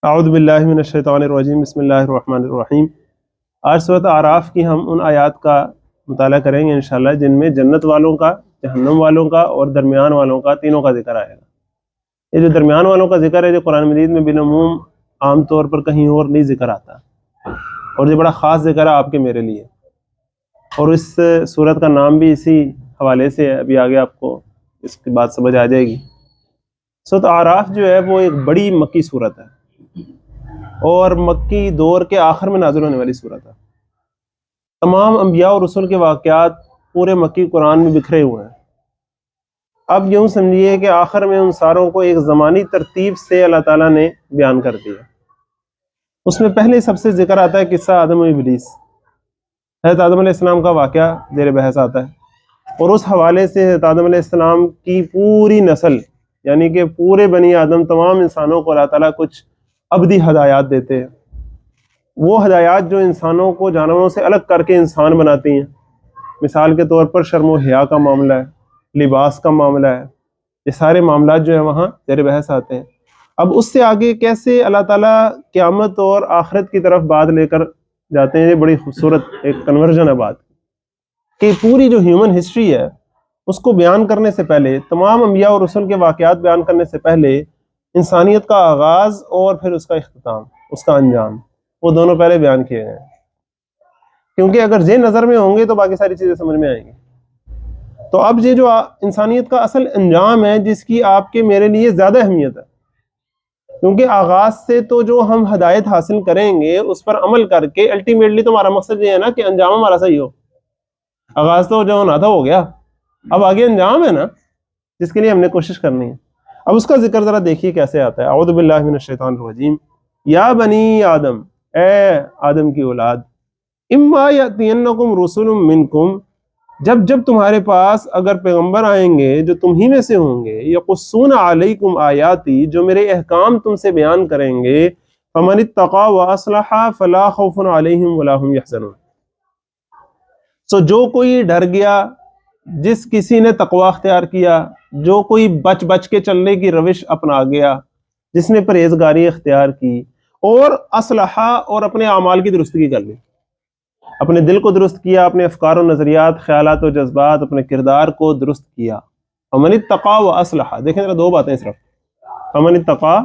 اعوذ باللہ من الشیطان الرجیم، بسم اللہ الرحمن الرحیم۔ آج سورۃ اعراف کی ہم ان آیات کا مطالعہ کریں گے انشاءاللہ جن میں جنت والوں کا، جہنم والوں کا اور درمیان والوں کا، تینوں کا ذکر آئے گا۔ یہ جو درمیان والوں کا ذکر ہے جو قرآن مجید میں بالعموم عام طور پر کہیں اور نہیں ذکر آتا، اور یہ بڑا خاص ذکر ہے آپ کے میرے لیے، اور اس سورت کا نام بھی اسی حوالے سے ہے۔ ابھی آگے آپ کو اس کی بات سمجھ آ جائے گی۔ سورۃ اعراف جو ہے وہ ایک بڑی مکی سورت ہے اور مکی دور کے آخر میں نازل ہونے والی صورت ہے۔ تمام انبیاء اور رسول کے واقعات پورے مکی قرآن میں بکھرے ہوئے ہیں۔ اب یوں سمجھیے کہ آخر میں ان ساروں کو ایک زمانی ترتیب سے اللہ تعالیٰ نے بیان کر دیا۔ اس میں پہلے سب سے ذکر آتا ہے قصہ آدم و ابلیس۔ حضرت آدم علیہ السلام کا واقعہ زیر بحث آتا ہے، اور اس حوالے سے حضرت آدم علیہ السلام کی پوری نسل، یعنی کہ پورے بنی آدم، تمام انسانوں کو اللہ تعالیٰ کچھ ابدی ہدایات دیتے ہیں۔ وہ ہدایات جو انسانوں کو جانوروں سے الگ کر کے انسان بناتی ہیں۔ مثال کے طور پر شرم و حیا کا معاملہ ہے، لباس کا معاملہ ہے، یہ سارے معاملات جو ہیں وہاں زیر بحث آتے ہیں۔ اب اس سے آگے کیسے اللہ تعالیٰ قیامت اور آخرت کی طرف بات لے کر جاتے ہیں، یہ بڑی خوبصورت ایک کنورژن ہے بات کہ پوری جو ہیومن ہسٹری ہے اس کو بیان کرنے سے پہلے، تمام انبیاء اور رسول کے واقعات بیان کرنے سے پہلے انسانیت کا آغاز اور پھر اس کا اختتام، اس کا انجام، وہ دونوں پہلے بیان کیے گئے ہیں، کیونکہ اگر یہ نظر میں ہوں گے تو باقی ساری چیزیں سمجھ میں آئیں گی۔ تو اب یہ جو انسانیت کا اصل انجام ہے جس کی آپ کے میرے لیے زیادہ اہمیت ہے، کیونکہ آغاز سے تو جو ہم ہدایت حاصل کریں گے اس پر عمل کر کے الٹیمیٹلی تو ہمارا مقصد یہ ہے نا کہ انجام ہمارا صحیح ہو۔ آغاز تو جو ہونا تھا ہو گیا، اب آگے انجام ہے نا جس کے لیے ہم نے کوشش کرنی ہے۔ اب اس کا ذکر ذرا دیکھیے کیسے آتا ہے۔ اعوذ باللہ من الشیطان الرجیم، یا بنی آدم، اے آدم کی اولاد، اما یاتینکم رسل منکم، جب تمہارے پاس اگر پیغمبر آئیں گے جو تم ہی میں سے ہوں گے، یقصون علیکم آیاتی، جو میرے احکام تم سے بیان کریں گے، فمن اتقی واصلح فلا خوف علیہم ولا هم یحزنون، سو جو کوئی ڈر گیا، جس کسی نے تقوی اختیار کیا، جو کوئی بچ بچ کے چلنے کی روش اپنا گیا، جس نے پرہیزگاری اختیار کی، اور اصلحہ، اور اپنے اعمال کی درستگی کر لی، اپنے دل کو درست کیا، اپنے افکار و نظریات، خیالات و جذبات، اپنے کردار کو درست کیا۔ فمن اتقی و اصلحہ، دیکھیں ذرا دو باتیں صرف، فمن اتقی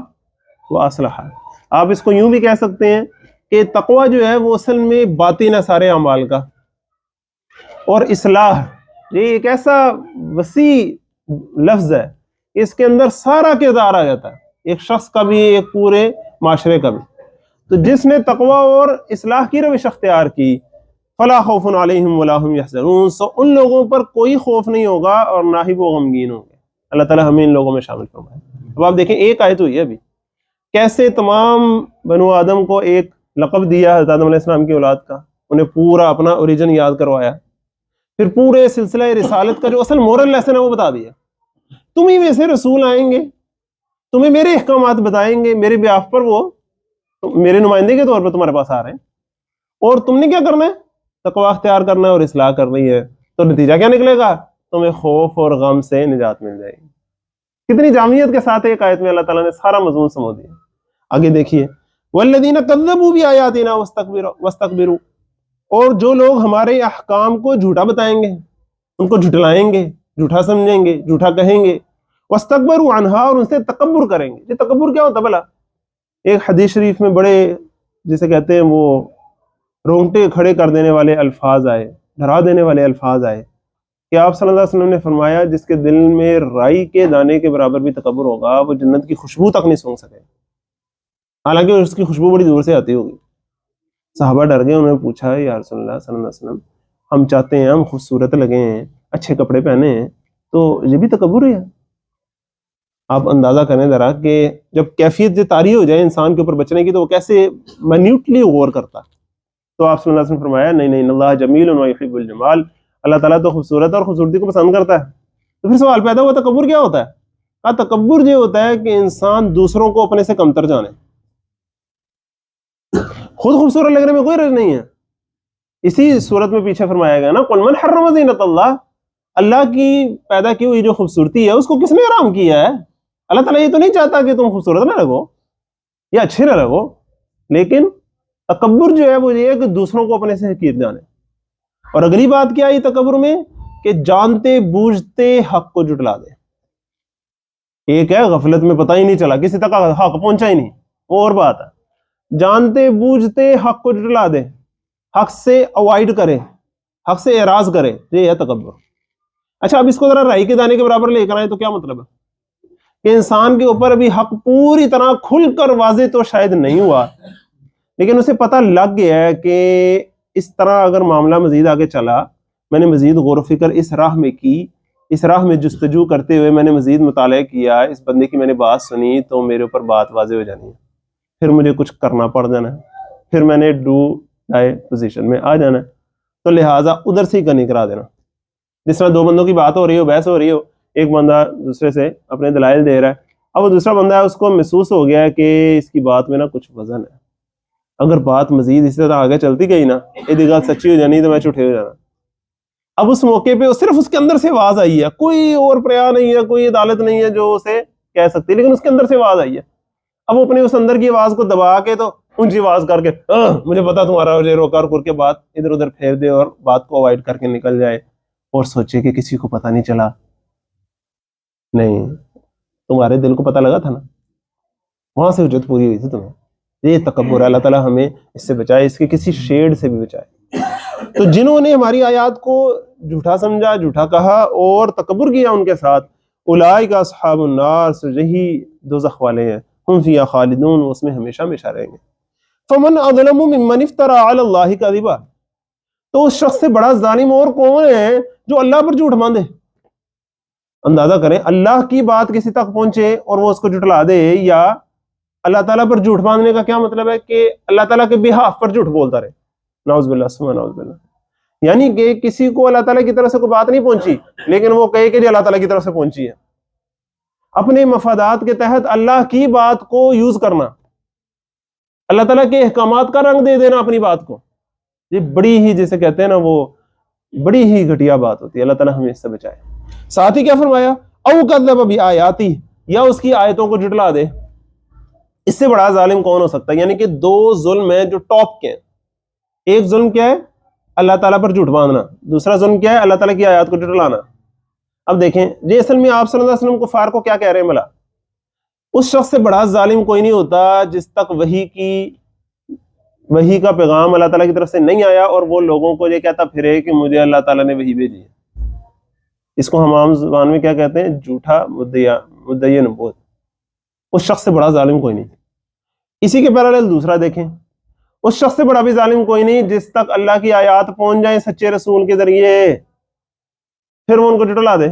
و اصلحہ۔ آپ اس کو یوں بھی کہہ سکتے ہیں کہ تقوی جو ہے وہ اصل میں باطن ہے سارے اعمال کا، اور اصلاح یہ ایک ایسا وسیع لفظ ہے کہ اس کے اندر سارا کردار آ جاتا ہے، ایک شخص کا بھی، ایک پورے معاشرے کا بھی۔ تو جس نے تقوی اور اصلاح کی روش اختیار کی، فلا خوف علیہم ولا هم یحزنون، سو ان لوگوں پر کوئی خوف نہیں ہوگا اور نہ ہی وہ غمگین ہوں گے۔ اللہ تعالیٰ ہمیں ان لوگوں میں شامل فرمائے۔ اب آپ دیکھیں ایک آیت ہوئی ہے ابھی، کیسے تمام بنو آدم کو ایک لقب دیا حضرت آدم علیہ السلام کی اولاد کا، انہیں پورا اپنا اوریجن یاد کروایا، پھر پورے سلسلہ رسالت کا جو اصل مورل لیسن ہے وہ بتا دیا۔ تمہیں میں سے رسول آئیں گے، تمہیں میرے احکامات بتائیں گے، میرے بیاف پر وہ میرے نمائندے کے طور پر تمہارے پاس آ رہے ہیں، اور تم نے کیا کرنا ہے؟ تقوی اختیار کرنا ہے اور اصلاح کرنی ہے۔ تو نتیجہ کیا نکلے گا؟ تمہیں خوف اور غم سے نجات مل جائے گی۔ کتنی جامعیت کے ساتھ ایک آیت میں اللہ تعالیٰ نے سارا مضمون سمو دیا۔ آگے دیکھیے، والذین کذبوا بآیاتنا واستکبروا، اور جو لوگ ہمارے احکام کو جھوٹا بتائیں گے، ان کو جھٹلائیں گے، جھوٹا سمجھیں گے، جھوٹا کہیں گے، واستکبروا عنہا، اور ان سے تکبر کریں گے۔ یہ تکبر کیا ہوتا بھلا؟ ایک حدیث شریف میں بڑے جسے کہتے ہیں وہ رونگٹے کھڑے کر دینے والے الفاظ آئے، ڈرا دینے والے الفاظ آئے کہ آپ صلی اللہ علیہ وسلم نے فرمایا جس کے دل میں رائی کے دانے کے برابر بھی تکبر ہوگا وہ جنت کی خوشبو تک نہیں سونگھ سکے، حالانکہ اس کی خوشبو بڑی دور سے آتی ہوگی۔ صحابہ ڈر گئے، انہوں نے پوچھا یا رسول اللہ صلی اللہ علیہ وسلم، ہم چاہتے ہیں ہم خوبصورت لگے ہیں، اچھے کپڑے پہنے ہیں، تو یہ بھی تکبر ہے؟ آپ اندازہ کریں ذرا کہ جب کیفیت جو طاری ہو جائے انسان کے اوپر بچنے کی تو وہ کیسے منیوٹلی غور کرتا۔ تو آپ صلی اللہ علیہ وسلم نے فرمایا نہیں ان اللہ جمیل و یحب الجمال، اللہ تعالیٰ تو خوبصورت اور خوبصورتی کو پسند کرتا ہے۔ تو پھر سوال پیدا ہوا تکبر کیا ہوتا ہے؟ کہا تکبر یہ ہوتا ہے کہ انسان دوسروں کو اپنے سے کمتر جانے، خود خوبصورت لگنے میں کوئی رج نہیں ہے۔ اسی صورت میں پیچھے فرمایا گیا نا، قل من حرم زینت اللہ، اللہ کی پیدا کی ہوئی جو خوبصورتی ہے اس کو کس نے حرام کیا ہے؟ اللہ تعالیٰ یہ تو نہیں چاہتا کہ تم خوبصورت نہ لگو، یہ اچھے نہ لگو، لیکن تکبر جو ہے وہ یہ ہے کہ دوسروں کو اپنے سے حقیر جانے. اور اگلی بات کیا آئی تکبر میں؟ کہ جانتے بوجھتے حق کو جھٹلا دے. ایک ہے غفلت میں پتہ ہی نہیں چلا، کسی تک حق پہنچا ہی نہیں، وہ اور بات ہے. جانتے بوجھتے حق کو جھٹلا دے، حق سے اوائڈ کرے، حق سے اعراض کرے، یہ ہے تکبر. اچھا اب اس کو ذرا رائی کے دانے کے برابر لے کر آئے تو کیا مطلب ہے کہ انسان کے اوپر ابھی حق پوری طرح کھل کر واضح تو شاید نہیں ہوا، لیکن اسے پتہ لگ گیا ہے کہ اس طرح اگر معاملہ مزید آگے چلا، میں نے مزید غور و فکر اس راہ میں کی، اس راہ میں جستجو کرتے ہوئے میں نے مزید مطالعہ کیا، اس بندے کی میں نے بات سنی، تو میرے اوپر بات واضح ہو جانی ہے، پھر مجھے کچھ کرنا پڑ جانا ہے، پھر میں نے ڈو ڈائی پوزیشن میں آ جانا ہے. تو لہٰذا ادھر سے ہی کنی کرا دینا. جس طرح دو بندوں کی بات ہو رہی ہو، بحث ہو رہی ہو، ایک بندہ دوسرے سے اپنے دلائل دے رہا ہے، اب وہ دوسرا بندہ ہے اس کو محسوس ہو گیا ہے کہ اس کی بات میں نا کچھ وزن ہے، اگر بات مزید اسی طرح آگے چلتی گئی نا، یہ گل سچی ہو جانی تو میں جھوٹے ہو جانا. اب اس موقع پہ صرف اس کے اندر سے آواز آئی ہے، کوئی اور پریا نہیں ہے، کوئی عدالت نہیں ہے جو اسے کہہ سکتی، لیکن اس کے اندر سے آواز آئی ہے. اب وہ اپنے اس اندر کی آواز کو دبا کے تو اونچی آواز کر کے مجھے پتا تمہارا روکار کر کے بات ادھر ادھر پھیر دے اور بات کو اوائڈ کر کے نکل جائے اور سوچے کہ کسی کو پتہ نہیں چلا. نہیں، تمہارے دل کو پتہ لگا تھا نا، وہاں سے حجت پوری ہوئی تھی تمہیں. یہ تکبر ہے، اللہ تعالیٰ ہمیں اس سے بچائے، اس کے کسی شیڈ سے بھی بچائے. تو جنہوں نے ہماری آیات کو جھوٹا سمجھا، جھوٹا کہا اور تکبر کیا ان کے ساتھ، اولئک اصحاب النار، یہی دوزخ والے ہیں، ہم فیہا خالدون، اس میں ہمیشہ ہمیشہ رہیں گے. فمن اظلم ممن افترى علی اللہ کذبا، تو اس شخص سے بڑا ظالم اور کون ہے جو اللہ پر جھوٹ باندھے. اندازہ کریں، اللہ کی بات کسی تک پہنچے اور وہ اس کو جھٹلا دے، یا اللہ تعالیٰ پر جھوٹ باندھنے کا کیا مطلب ہے کہ اللہ تعالیٰ کے بہاف پر جھوٹ بولتا رہے. نعوذ باللہ ثم نعوذ باللہ. یعنی کہ کسی کو اللہ تعالیٰ کی طرف سے کوئی بات نہیں پہنچی، لیکن وہ کہے کہ جی اللہ تعالیٰ کی طرف سے پہنچی ہے. اپنے مفادات کے تحت اللہ کی بات کو یوز کرنا، اللہ تعالیٰ کے احکامات کا رنگ دے دینا اپنی بات کو، یہ بڑی ہی جیسے کہتے ہیں نا وہ بڑی ہی گھٹیا بات ہوتی ہے. اللہ تعالیٰ ہمیں اس سے بچائے. ساتھ ہی کیا فرمایا؟ او کذب بآیاتی، یا اس کی آیتوں کو جھٹلا دے. اس سے بڑا ظالم کون ہو سکتا ہے؟ یعنی کہ دو ظلم ہیں جو ٹاپ کے ہیں. ایک ظلم کیا ہے؟ اللہ تعالیٰ پر جھوٹ باندھنا. دوسرا ظلم کیا ہے؟ اللہ تعالیٰ کی آیات کو جھٹلانا. اب دیکھیں یہ اصل میں آپ صلی اللہ علیہ وسلم کفار کو کیا کہہ رہے ہیں؟ بلا اس شخص سے بڑا ظالم کوئی نہیں ہوتا جس تک وحی کا پیغام اللہ تعالیٰ کی طرف سے نہیں آیا اور وہ لوگوں کو یہ کہتا پھرے کہ مجھے اللہ تعالیٰ نے وحی بھیجی ہے. اس کو ہم عام زبان میں کیا کہتے ہیں؟ جھوٹا مدعی نبوت. اس شخص سے بڑا ظالم کوئی نہیں. اسی کے پیرالل دوسرا دیکھیں، اس شخص سے بڑا بھی ظالم کوئی نہیں جس تک اللہ کی آیات پہنچ جائیں سچے رسول کے ذریعے، پھر وہ ان کو جھٹلا دے.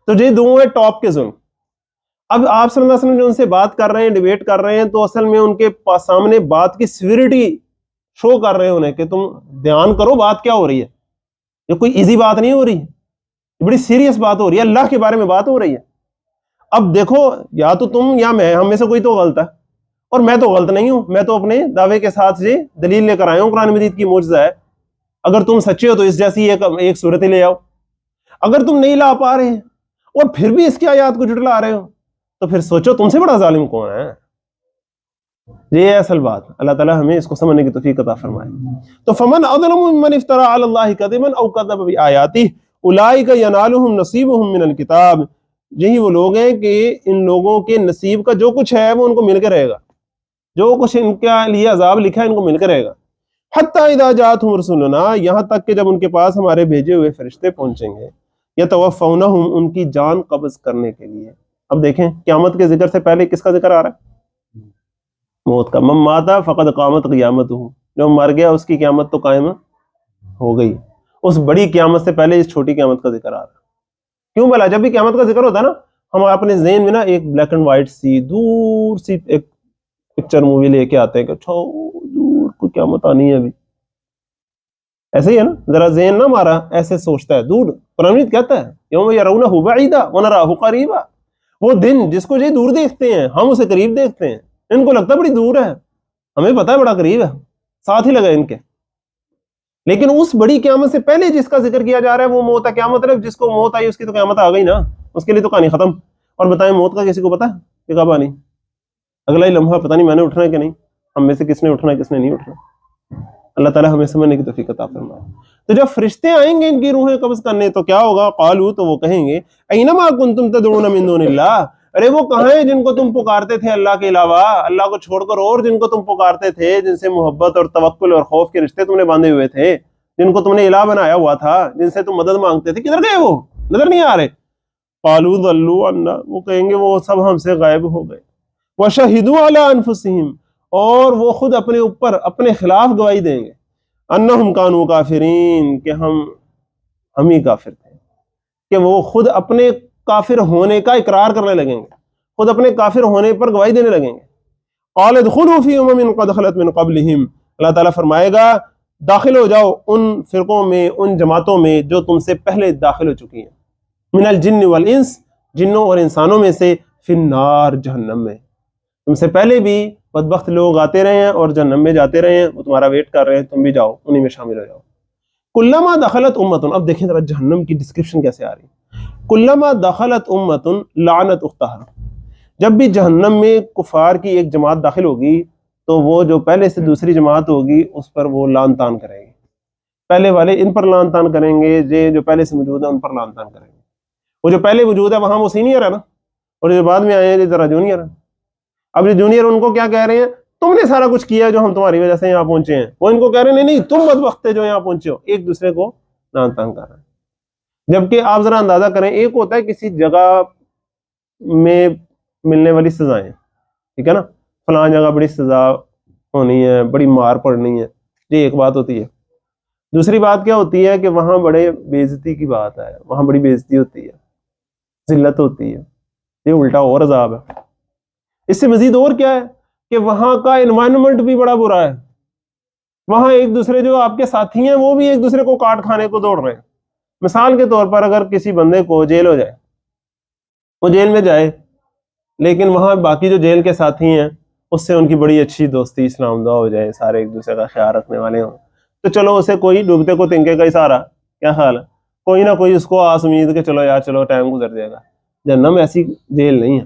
تو یہ دونوں ہے ٹاپ کے ظلم. اب آپ صلی اللہ علیہ وسلم جو ان سے بات کر رہے ہیں، ڈیبیٹ کر رہے ہیں، تو اصل میں ان کے سامنے بات کی سیوریٹی شو کر رہے ہیں انہیں کہ تم دھیان کرو بات کیا ہو رہی ہے. یہ کوئی ایزی بات نہیں ہو رہی، بڑی سیریس بات ہو رہی ہے، اللہ کے بارے میں بات ہو رہی ہے. اب دیکھو، یا تو تم یا میں، ہم میں سے کوئی تو غلط ہے، اور میں تو غلط نہیں ہوں. میں تو اپنے دعوے کے ساتھ یہ دلیل لے کر آیا ہوں، قرآن مجید کی معجزہ ہے. اگر تم سچے ہو تو اس جیسی ایک صورت لے آؤ. اگر تم نہیں لا پا رہے ہیں اور پھر بھی اس کی آیات کو جھٹلا رہے ہو تو پھر سوچو تم سے بڑا ظالم کون ہے. یہ ہے اصل بات. اللہ تعالیٰ ہمیں اس کو سمجھنے کی توفیق عطا فرمائے. تو فمن اظلم ممن افترى علی اللہ کذبا او کذب بآیاتہ اولئک ینالهم نصیبهم من الکتاب. یہی وہ لوگ ہیں کہ ان لوگوں کے نصیب کا جو کچھ ہے وہ ان کو مل کے رہے گا، جو کچھ ان کے لیے عذاب لکھا ہے ان کو مل کے رہے گا. حتی اذا جاءتهم رسلنا، یہاں تک کہ جب ان کے پاس ہمارے بھیجے ہوئے فرشتے پہنچیں گے، یتوفونہم، ان کی جان قبض کرنے کے لیے. اب دیکھیں قیامت کے ذکر سے پہلے کس کا ذکر آ رہا ہے؟ موت کا. من مات فقد قامت قیامتہ، جو مر گیا اس کی قیامت تو قائم ہو گئی. اس بڑی قیامت سے پہلے اس چھوٹی قیامت کا ذکر آ رہا ہے. کیوں بھلا؟ جب بھی قیامت کا ذکر ہوتا ہے نا، ہم اپنے ذہن میں نا ایک بلیک اینڈ وائٹ سی دور سی ایک پکچر مووی لے کے آتے ہیں کہ اچھا دور کوئی قیامت آنی ہے ابھی. ایسے ہی ہے نا، ذرا ذہن نہ ہمارا ایسے سوچتا ہے دور. قرآن مجید کہتا ہے یوم یرونہ بعیدا ونراہ قریبا، وہ دن جس کو یہ دور دیکھتے ہیں ہم اسے قریب دیکھتے ہیں. ان کو لگتا ہے بڑی دور ہے، ہمیں پتا ہے بڑا قریب ہے، ساتھ ہی لگا ان کے. لیکن اس بڑی قیامت سے پہلے جس کا ذکر کیا جا رہا ہے وہ موت ہے. کیا مطلب؟ جس کو موت آئی اس کی تو قیامت آ گئی نا، اس کے لیے تو کہانی ختم. اور بتائیں موت کا کسی کو پتا ہے کہ کب آنی؟ اگلا ہی لمحہ پتہ نہیں میں نے اٹھنا ہے کہ نہیں، ہم میں سے کس نے اٹھنا ہے کس نے نہیں اٹھنا. اللہ تعالیٰ ہمیں سمجھنے کی توفیق عطا فرمائے. تو جب فرشتے آئیں گے ان کی روحیں قبض کرنے تو کیا ہوگا؟ قالوا، تو وہ کہیں گے اینما کنتم تدعون من دون اللہ، ارے وہ کہاں ہیں جن کو تم پکارتے تھے اللہ کے علاوہ، اللہ کو چھوڑ کر اور جن کو تم پکارتے تھے، جن سے محبت اور توکل اور خوف کے رشتے تم نے باندھے ہوئے تھے، جن کو تم نے الہ بنایا ہوا تھا، جن سے تم مدد مانگتے تھے، کدھر گئے وہ؟ نظر نہیں آ رہے. قالوا ضلوا عنا، وہ کہیں گے وہ سب ہم سے غائب ہو گئے. وشہدوا علی انفسہم، اور وہ خود اپنے اوپر اپنے خلاف گواہی دیں گے، انہم کانوا کافرین، کہ ہم ہی کافر تھے، کہ وہ خود اپنے کافر ہونے کا اقرار کرنے لگیں گے، خود اپنے کافر ہونے پر گواہی دینے لگیں گے. قال ادخلوا فی امم قد خلت من قبلہم، اللہ تعالیٰ فرمائے گا داخل ہو جاؤ ان فرقوں میں، ان جماعتوں میں جو تم سے پہلے داخل ہو چکی ہیں، من الجن والانس، جنوں اور انسانوں میں سے، فی النار، جہنم میں. تم سے پہلے بھی بدبخت لوگ آتے رہے ہیں اور جہنم میں جاتے رہے ہیں، وہ تمہارا ویٹ کر رہے ہیں، تم بھی جاؤ انہی میں شامل ہو جاؤ. کلما دخلت امتن، اب دیکھیں ذرا جہنم کی ڈسکرپشن کیسے آ رہی ہے. کلما دخلت امتن لعنت اختہا، جب بھی جہنم میں کفار کی ایک جماعت داخل ہوگی تو وہ جو پہلے سے دوسری جماعت ہوگی اس پر وہ لعن طعن کریں گے. پہلے والے ان پر لعن طعن کریں گے، یہ جو پہلے سے موجود ہیں ان پر لعن طعن کریں گے. وہ جو پہلے وجود ہے وہاں وہ سینئر ہے نا، اور جو بعد میں آئے ہیں یہ ذرا جونیئر ہے. اب یہ جونیئر ان کو کیا کہہ رہے ہیں؟ تم نے سارا کچھ کیا جو ہم تمہاری وجہ سے یہاں پہنچے ہیں. وہ ان کو کہہ رہے ہیں نہیں نہیں تم بدبخت تھے جو یہاں پہنچے ہو. ایک دوسرے کو لعن طعن کر رہے ہیں. جبکہ آپ ذرا اندازہ کریں، ایک ہوتا ہے کسی جگہ میں ملنے والی سزائیں، ٹھیک ہے نا، فلاں جگہ بڑی سزا ہونی ہے، بڑی مار پڑنی ہے، یہ ایک بات ہوتی ہے. دوسری بات کیا ہوتی ہے کہ وہاں بڑے بے عزتی کی بات ہے، وہاں بڑی بے عزتی ہوتی ہے، ذلت ہوتی ہے، یہ الٹا اور عذاب ہے. اس سے مزید اور کیا ہے کہ وہاں کا انوائرمنٹ بھی بڑا برا ہے. وہاں ایک دوسرے جو آپ کے ساتھی ہیں وہ بھی ایک دوسرے کو کاٹ کھانے کو دوڑ رہے ہیں. مثال کے طور پر اگر کسی بندے کو جیل ہو جائے، وہ جیل میں جائے لیکن وہاں باقی جو جیل کے ساتھی ہیں اس سے ان کی بڑی اچھی دوستی اسلام دعا ہو جائے، سارے ایک دوسرے کا خیال رکھنے والے ہوں، تو چلو اسے کوئی ڈوبتے کو تنکے کا اشارہ، کیا خیال ہے، کوئی نہ کوئی اس کو آس امید کہ چلو یار چلو ٹائم گزر جائے گا. جہنم ایسی جیل نہیں ہے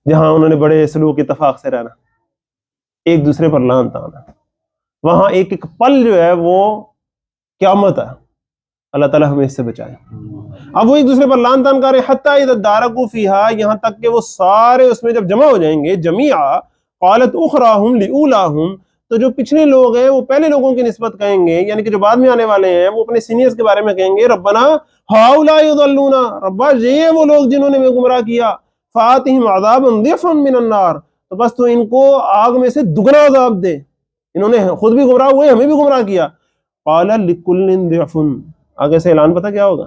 جہاں انہوں نے بڑے سلوک اتفاق سے رہنا، ایک دوسرے پر لعن طعن ہے. وہاں ایک ایک پل جو ہے وہ قیامت ہے. اللہ تعالیٰ ہمیں اس سے بچائے. اب وہ ایک دوسرے پر لعن طعن کر رہے ہیں، حتی اذا ادارکوا فیہا، یہاں تک کہ وہ سارے اس میں جب جمع ہو جائیں گے، جمیعا قالت اخراہم لاولاہم، تو جو پچھلے لوگ ہیں وہ پہلے لوگوں کی نسبت کہیں گے، یعنی کہ جو بعد میں آنے والے ہیں وہ اپنے سینئرز کے بارے میں کہیں گے ربنا ہؤلاء یضلونا، ربا یہ وہ لوگ جنہوں نے ہمیں گمراہ کیا، فآتہم عذابا ضعفا من النار، تو بس تو ان کو آگ میں سے دگنا عذاب دے، انہوں نے خود بھی گمراہ ہوئے ہمیں بھی گمراہ کیا. قال لکل ضعف، آگے سے اعلان پتہ کیا ہوگا؟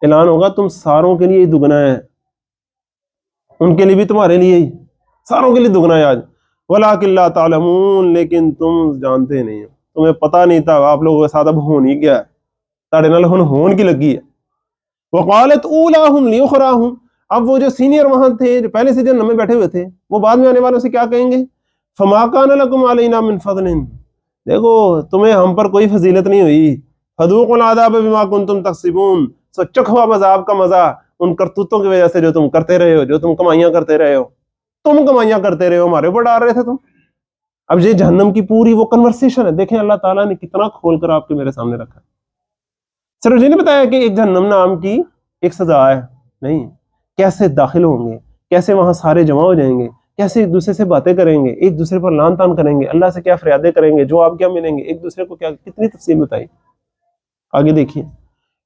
اعلان ہوگا تم ساروں کے لیے دگنا ہے، ان کے لیے بھی تمہارے لیے ہی، ساروں کے لیے دگنا ہے آج. ولکن لا تعلمون، لیکن تم جانتے نہیں، تمہیں پتہ نہیں تھا. آپ لوگوں کے ساتھ اب ہون ہی کیا ہے، تاڑے نال ہون کی لگی ہے. وقالت اولاہم لیخراہم، اب وہ جو سینئر وہاں تھے جو پہلے سے جنم میں بیٹھے ہوئے تھے وہ بعد میں آنے والوں سے کیا کہیں گے؟ فما کان لکم علینا من فضل، دیکھو تمہیں ہم پر کوئی فضیلت نہیں ہوئی. فذوقوا العذاب بما کنتم تکسبون، سو چکھو اب عذاب کا مزہ ان کرتوتوں کی وجہ سے جو تم کرتے رہے ہو، جو تم کمائیاں کرتے رہے ہو. تم کمائیاں کرتے رہے ہو، ہمارے اوپر ڈال رہے تھے تم. اب یہ جہنم کی پوری وہ کنورسیشن ہے. دیکھیں اللہ تعالیٰ نے کتنا کھول کر آپ کے میرے سامنے رکھا. صرف یہ نہیں بتایا کہ ایک جہنم نام کی ایک سزا ہے، نہیں، کیسے داخل ہوں گے، کیسے وہاں سارے جمع ہو جائیں گے، کیسے ایک دوسرے سے باتیں کریں گے، ایک دوسرے پر لعن طعن کریں گے، اللہ سے کیا فریادیں کریں گے، جو آپ کیا ملیں گے، ایک دوسرے کو کیا، کتنی تفصیل بتائی. آگے دیکھیے،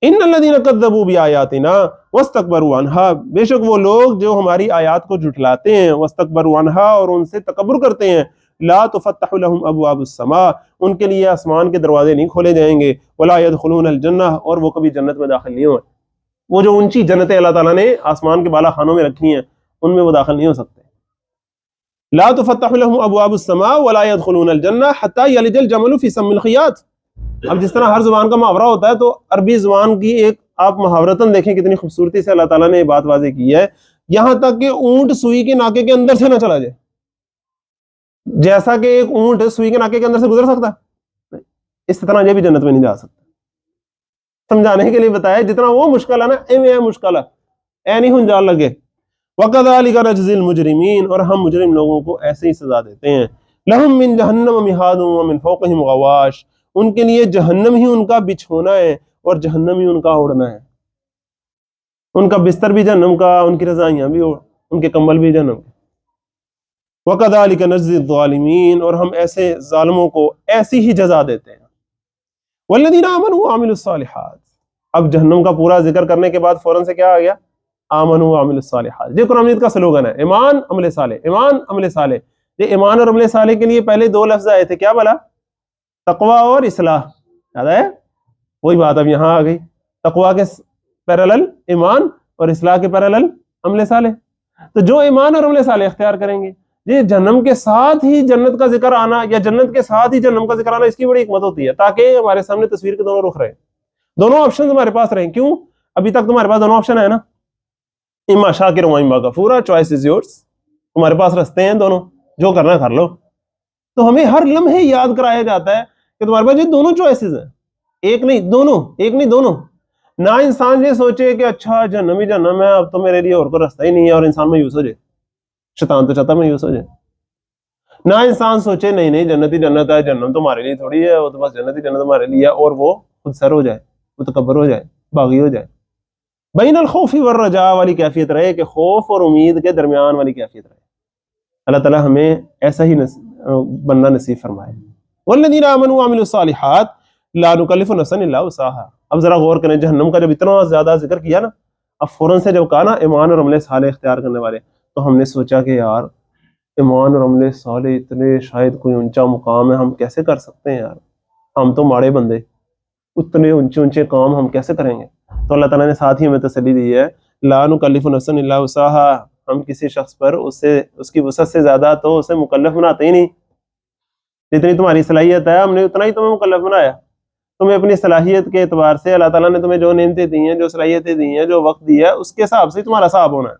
ان الذین کذبوا بآیاتنا واستکبروا عنہا، بے شک وہ لوگ جو ہماری آیات کو جھٹلاتے ہیں، واستکبروا عنہا، اور ان سے تکبر کرتے ہیں، لا تفتح لهم ابواب السماء، ان کے لیے آسمان کے دروازے نہیں کھولے جائیں گے، ولا يدخلون الجنہ، اور وہ کبھی جنت میں داخل نہیں ہوں. وہ جو اونچی جنتیں اللہ تعالیٰ نے آسمان کے بالا خانوں میں رکھی ہیں ان میں وہ داخل نہیں ہو سکتے. لا تفتح لهم ابواب السماء ولا يدخلون الجنہ حتى يلج الجمل في سم الخياط. اب جس طرح ہر زبان کا محاورہ ہوتا ہے تو عربی زبان کی ایک آپ محاورتاً دیکھیں کتنی خوبصورتی سے اللہ تعالیٰ نے یہ بات واضح کی ہے، یہاں تک کہ اونٹ سوئی کے ناکے کے اندر سے نہ چلا جائے. جیسا کہ ایک اونٹ سوئی کے ناکے کے اندر سے گزر سکتا ہے، اس طرح یہ بھی جنت میں نہیں جا سکتا. سمجھانے کے لیے بتایا جتنا وہ مشکل ہے نا ایویں ہے مشکل ہے، اے نہیں ہن جان لگے. وَكَذَلِكَ نَجْزِي الْمُجْرِمِينَ، اور ہم مجرم لوگوں کو ایسے ہی سزا دیتے ہیں. لَهُم مِّن جَهَنَّمَ مِهَادٌ وَمِن فَوْقِهِمْ غَوَاشٍ، ان کے لیے جہنم ہی ان کا بچھونا ہے اور جہنم ہی ان کا اوڑھنا ہے. ان کا بستر بھی جہنم کا، ان کی رضائیاں بھی، ان کے کمبل بھی جہنم کے. وَكَذَلِكَ نَجْزِي الظَّالِمِينَ، اور ہم ایسے ظالموں کو ایسی ہی جزا دیتے ہیں. وَالَّذِينَ آمَنُوا وَعَمِلُوا الصَّالِحَاتِ، اب جہنم کا پورا ذکر کرنے کے بعد فوراً سے کیا آ گیا؟ آمنوا وعملوا الصالحات. یہ قرآن مجید کا سلوگن ہے، ایمان عمل صالح، ایمان عمل صالح. یہ ایمان اور عمل صالح کے لیے پہلے دو لفظ آئے تھے، کیا بولا؟ تقوی اور اصلاح. یاد ہے؟ وہی بات اب یہاں آ گئی، تقوی کے پیرالل ایمان اور اصلاح کے پیرالل عمل صالح. تو جو ایمان اور عمل صالح اختیار کریں گے، یہ جہنم کے ساتھ ہی جنت کا ذکر آنا یا جنت کے ساتھ ہی جہنم کا ذکر آنا، اس کی بڑی حکمت ہوتی ہے تاکہ ہمارے سامنے تصویر کے دونوں رخ رہے، دونوں آپشن تمہارے پاس رہیں. کیوں؟ ابھی تک تمہارے پاس دونوں آپشن ہے نا، اما شاکر و اما غفور، چوائس از یورس. تمہارے پاس رستے ہیں دونوں، جو کرنا کر لو. تو ہمیں ہر لمحے یاد کرایا جاتا ہے کہ تمہارے پاس یہ دونوں چوائسز ہیں، ایک نہیں دونوں، ایک نہیں دونوں. نہ انسان یہ سوچے کہ اچھا جہنم ہی جہنم ہے، اب تو میرے لیے اور کوئی رستہ ہی نہیں ہے، اور انسان مایوس ہو جائے. شیطان تو چاہتا مایوس ہو جائے. نہ انسان سوچے نہیں نہیں جنت ہی جنت ہے، جہنم تمہارے لیے تھوڑی ہے، وہ تو بس جنت ہی جنت تمہارے لیے ہے، اور وہ خود سر ہو جائے، متکبر ہو جائے، باغی ہو جائے. بین الخوف والرجاء والی کیفیت رہے کہ خوف اور امید کے درمیان والی کیفیت رہے. اللہ تعالیٰ ہمیں ایسا ہی بننا نصیب فرمائے. والذین آمنوا وعملوا الصالحات لا نکلف نفسا الا وسعها. اب ذرا غور کریں، جہنم کا جب اتنا زیادہ ذکر کیا نا، اب فوراً سے جب کہا نا ایمان اور عمل صالح اختیار کرنے والے، تو ہم نے سوچا کہ یار ایمان اور عمل صالح اتنے شاید کوئی اونچا مقام ہے، ہم کیسے کر سکتے ہیں یار، ہم تو ماڑے بندے، اتنے اونچے اونچے کام ہم کیسے کریں گے. تو اللہ تعالیٰ نے ساتھ ہی ہمیں تسلی دی ہے، لا نکلف نفسا الا وسعها. ہم کسی شخص پر اس کی وسعت سے زیادہ تو اسے مکلف بناتے ہی نہیں. جتنی تمہاری صلاحیت ہے ہم نے اتنا ہی تمہیں مکلف بنایا. تمہیں اپنی صلاحیت کے اعتبار سے اللہ تعالیٰ نے تمہیں جو نعمتیں دی ہیں، جو صلاحیتیں دی ہیں، جو وقت دیا ہے، اس کے حساب سے تمہارا حساب ہونا ہے.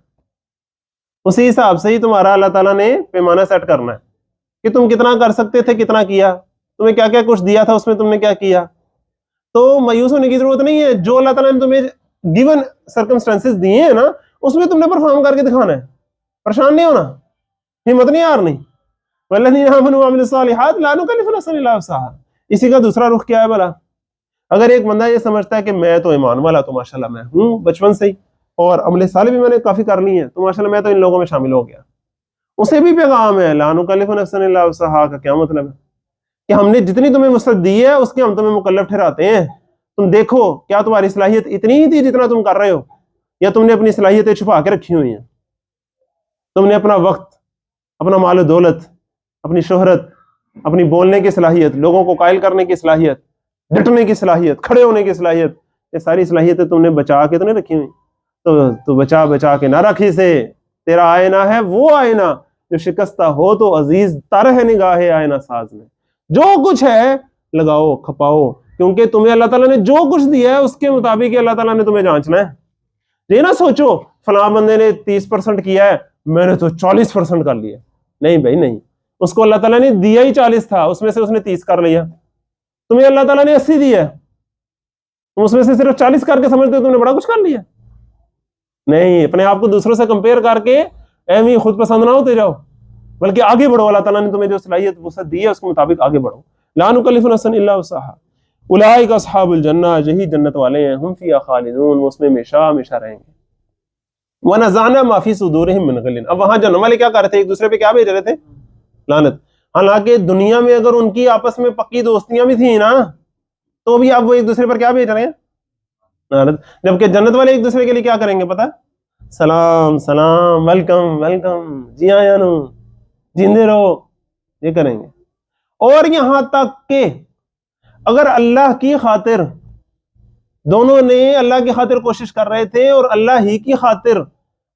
اسی حساب سے ہی تمہارا اللہ تعالیٰ نے پیمانہ سیٹ کرنا ہے کہ تم کتنا کر سکتے تھے، کتنا کیا، تمہیں کیا کیا کچھ دیا تھا، اس میں تم نے کیا کیا. تو مایوس ہونے کی ضرورت نہیں ہے. جو اللہ تعالیٰ نے تمہیں گیون سرکمسٹانسز دیے ہیں نا، اس میں تم نے پرفارم کر کے دکھانا ہے. پریشان نہیں ہونا، ہمت نہیں ہارنی. والذین آمنوا وعملوا الصالحات لا نکلف نفسا الا وسعها. اسی کا دوسرا رخ کیا ہے بھلا؟ اگر ایک بندہ یہ سمجھتا ہے کہ میں تو ایمان والا تو ماشاءاللہ میں ہوں بچپن سے ہی، اور عمل صالح بھی میں نے کافی کر لی ہیں، تو ماشاءاللہ میں تو ان لوگوں میں شامل ہو گیا، اسے بھی پیغام ہے لا نکلف نفسا الا وسعها کا. کیا مطلب ہے؟ کہ ہم نے جتنی تمہیں وسعت دی ہے اس کے ہم تمہیں مکلف ٹھہراتے ہیں. تم دیکھو کیا تمہاری صلاحیت اتنی ہی تھی جتنا تم کر رہے ہو، یا تم نے اپنی صلاحیتیں چھپا کے رکھی ہوئی ہیں. تم نے اپنا وقت، اپنا مال و دولت، اپنی شہرت، اپنی بولنے کی صلاحیت، لوگوں کو قائل کرنے کی صلاحیت، ڈٹنے کی صلاحیت، کھڑے ہونے کی صلاحیت، یہ ساری صلاحیتیں تم نے بچا کے تو نہیں رکھی ہوئی. تو بچا کے نہ رکھی سے تیرا آئینہ ہے وہ آئینہ جو شکستہ ہو تو عزیز تر ہے نگاہ آئینہ ساز میں. جو کچھ ہے لگاؤ کھپاؤ، کیونکہ تمہیں اللہ تعالیٰ نے جو کچھ دیا ہے اس کے مطابق اللہ تعالیٰ نے تمہیں جانچنا ہے. یہ نہ سوچو فلاں بندے نے 30% کیا ہے میں نے تو 40% کر لیا. نہیں بھائی نہیں، اس کو اللہ تعالیٰ نے دیا ہی 40 تھا، اس میں سے اس نے 30 کر لیا. تمہیں اللہ تعالیٰ نے 80 دیا ہے، تم اس میں سے صرف 40 کر کے سمجھتے ہو تم نے بڑا کچھ کر لیا. نہیں، اپنے آپ کو دوسروں سے کمپیئر کر کے ایم ہی خود پسند نہ ہوتے جاؤ، بلکہ آگے بڑھو. اللہ تعالیٰ نے تمہیں جو صلاحیت وسعت دی ہے اس کے مطابق آگے بڑھو. لا نکلف نفسا الا وسعها اولئک اصحاب الجنہ، یہی جنت والے ہیں، ہم فیہا خالدون، وہ اس میں ہمیشہ ہمیشہ رہیں گے. ونزعنا ما فی صدورہم من غل. اب وہاں جنت والے کیا کر رہے تھے؟ ایک دوسرے پہ کیا بھیج رہے تھے؟ لعنت. حالانکہ دنیا میں اگر ان کی آپس میں پکی دوستیاں بھی تھیں نا، تو بھی اب وہ ایک دوسرے پر کیا بھیج رہے ہیں؟ لعنت. جبکہ جنت والے ایک دوسرے کے لیے کیا کریں گے پتہ؟ سلام سلام، ویلکم ویلکم، جی آیا نو، جیندے رہو، یہ کریں گے. اور یہاں تک کہ اگر اللہ کی خاطر دونوں نے اللہ کی خاطر کوشش کر رہے تھے، اور اللہ ہی کی خاطر،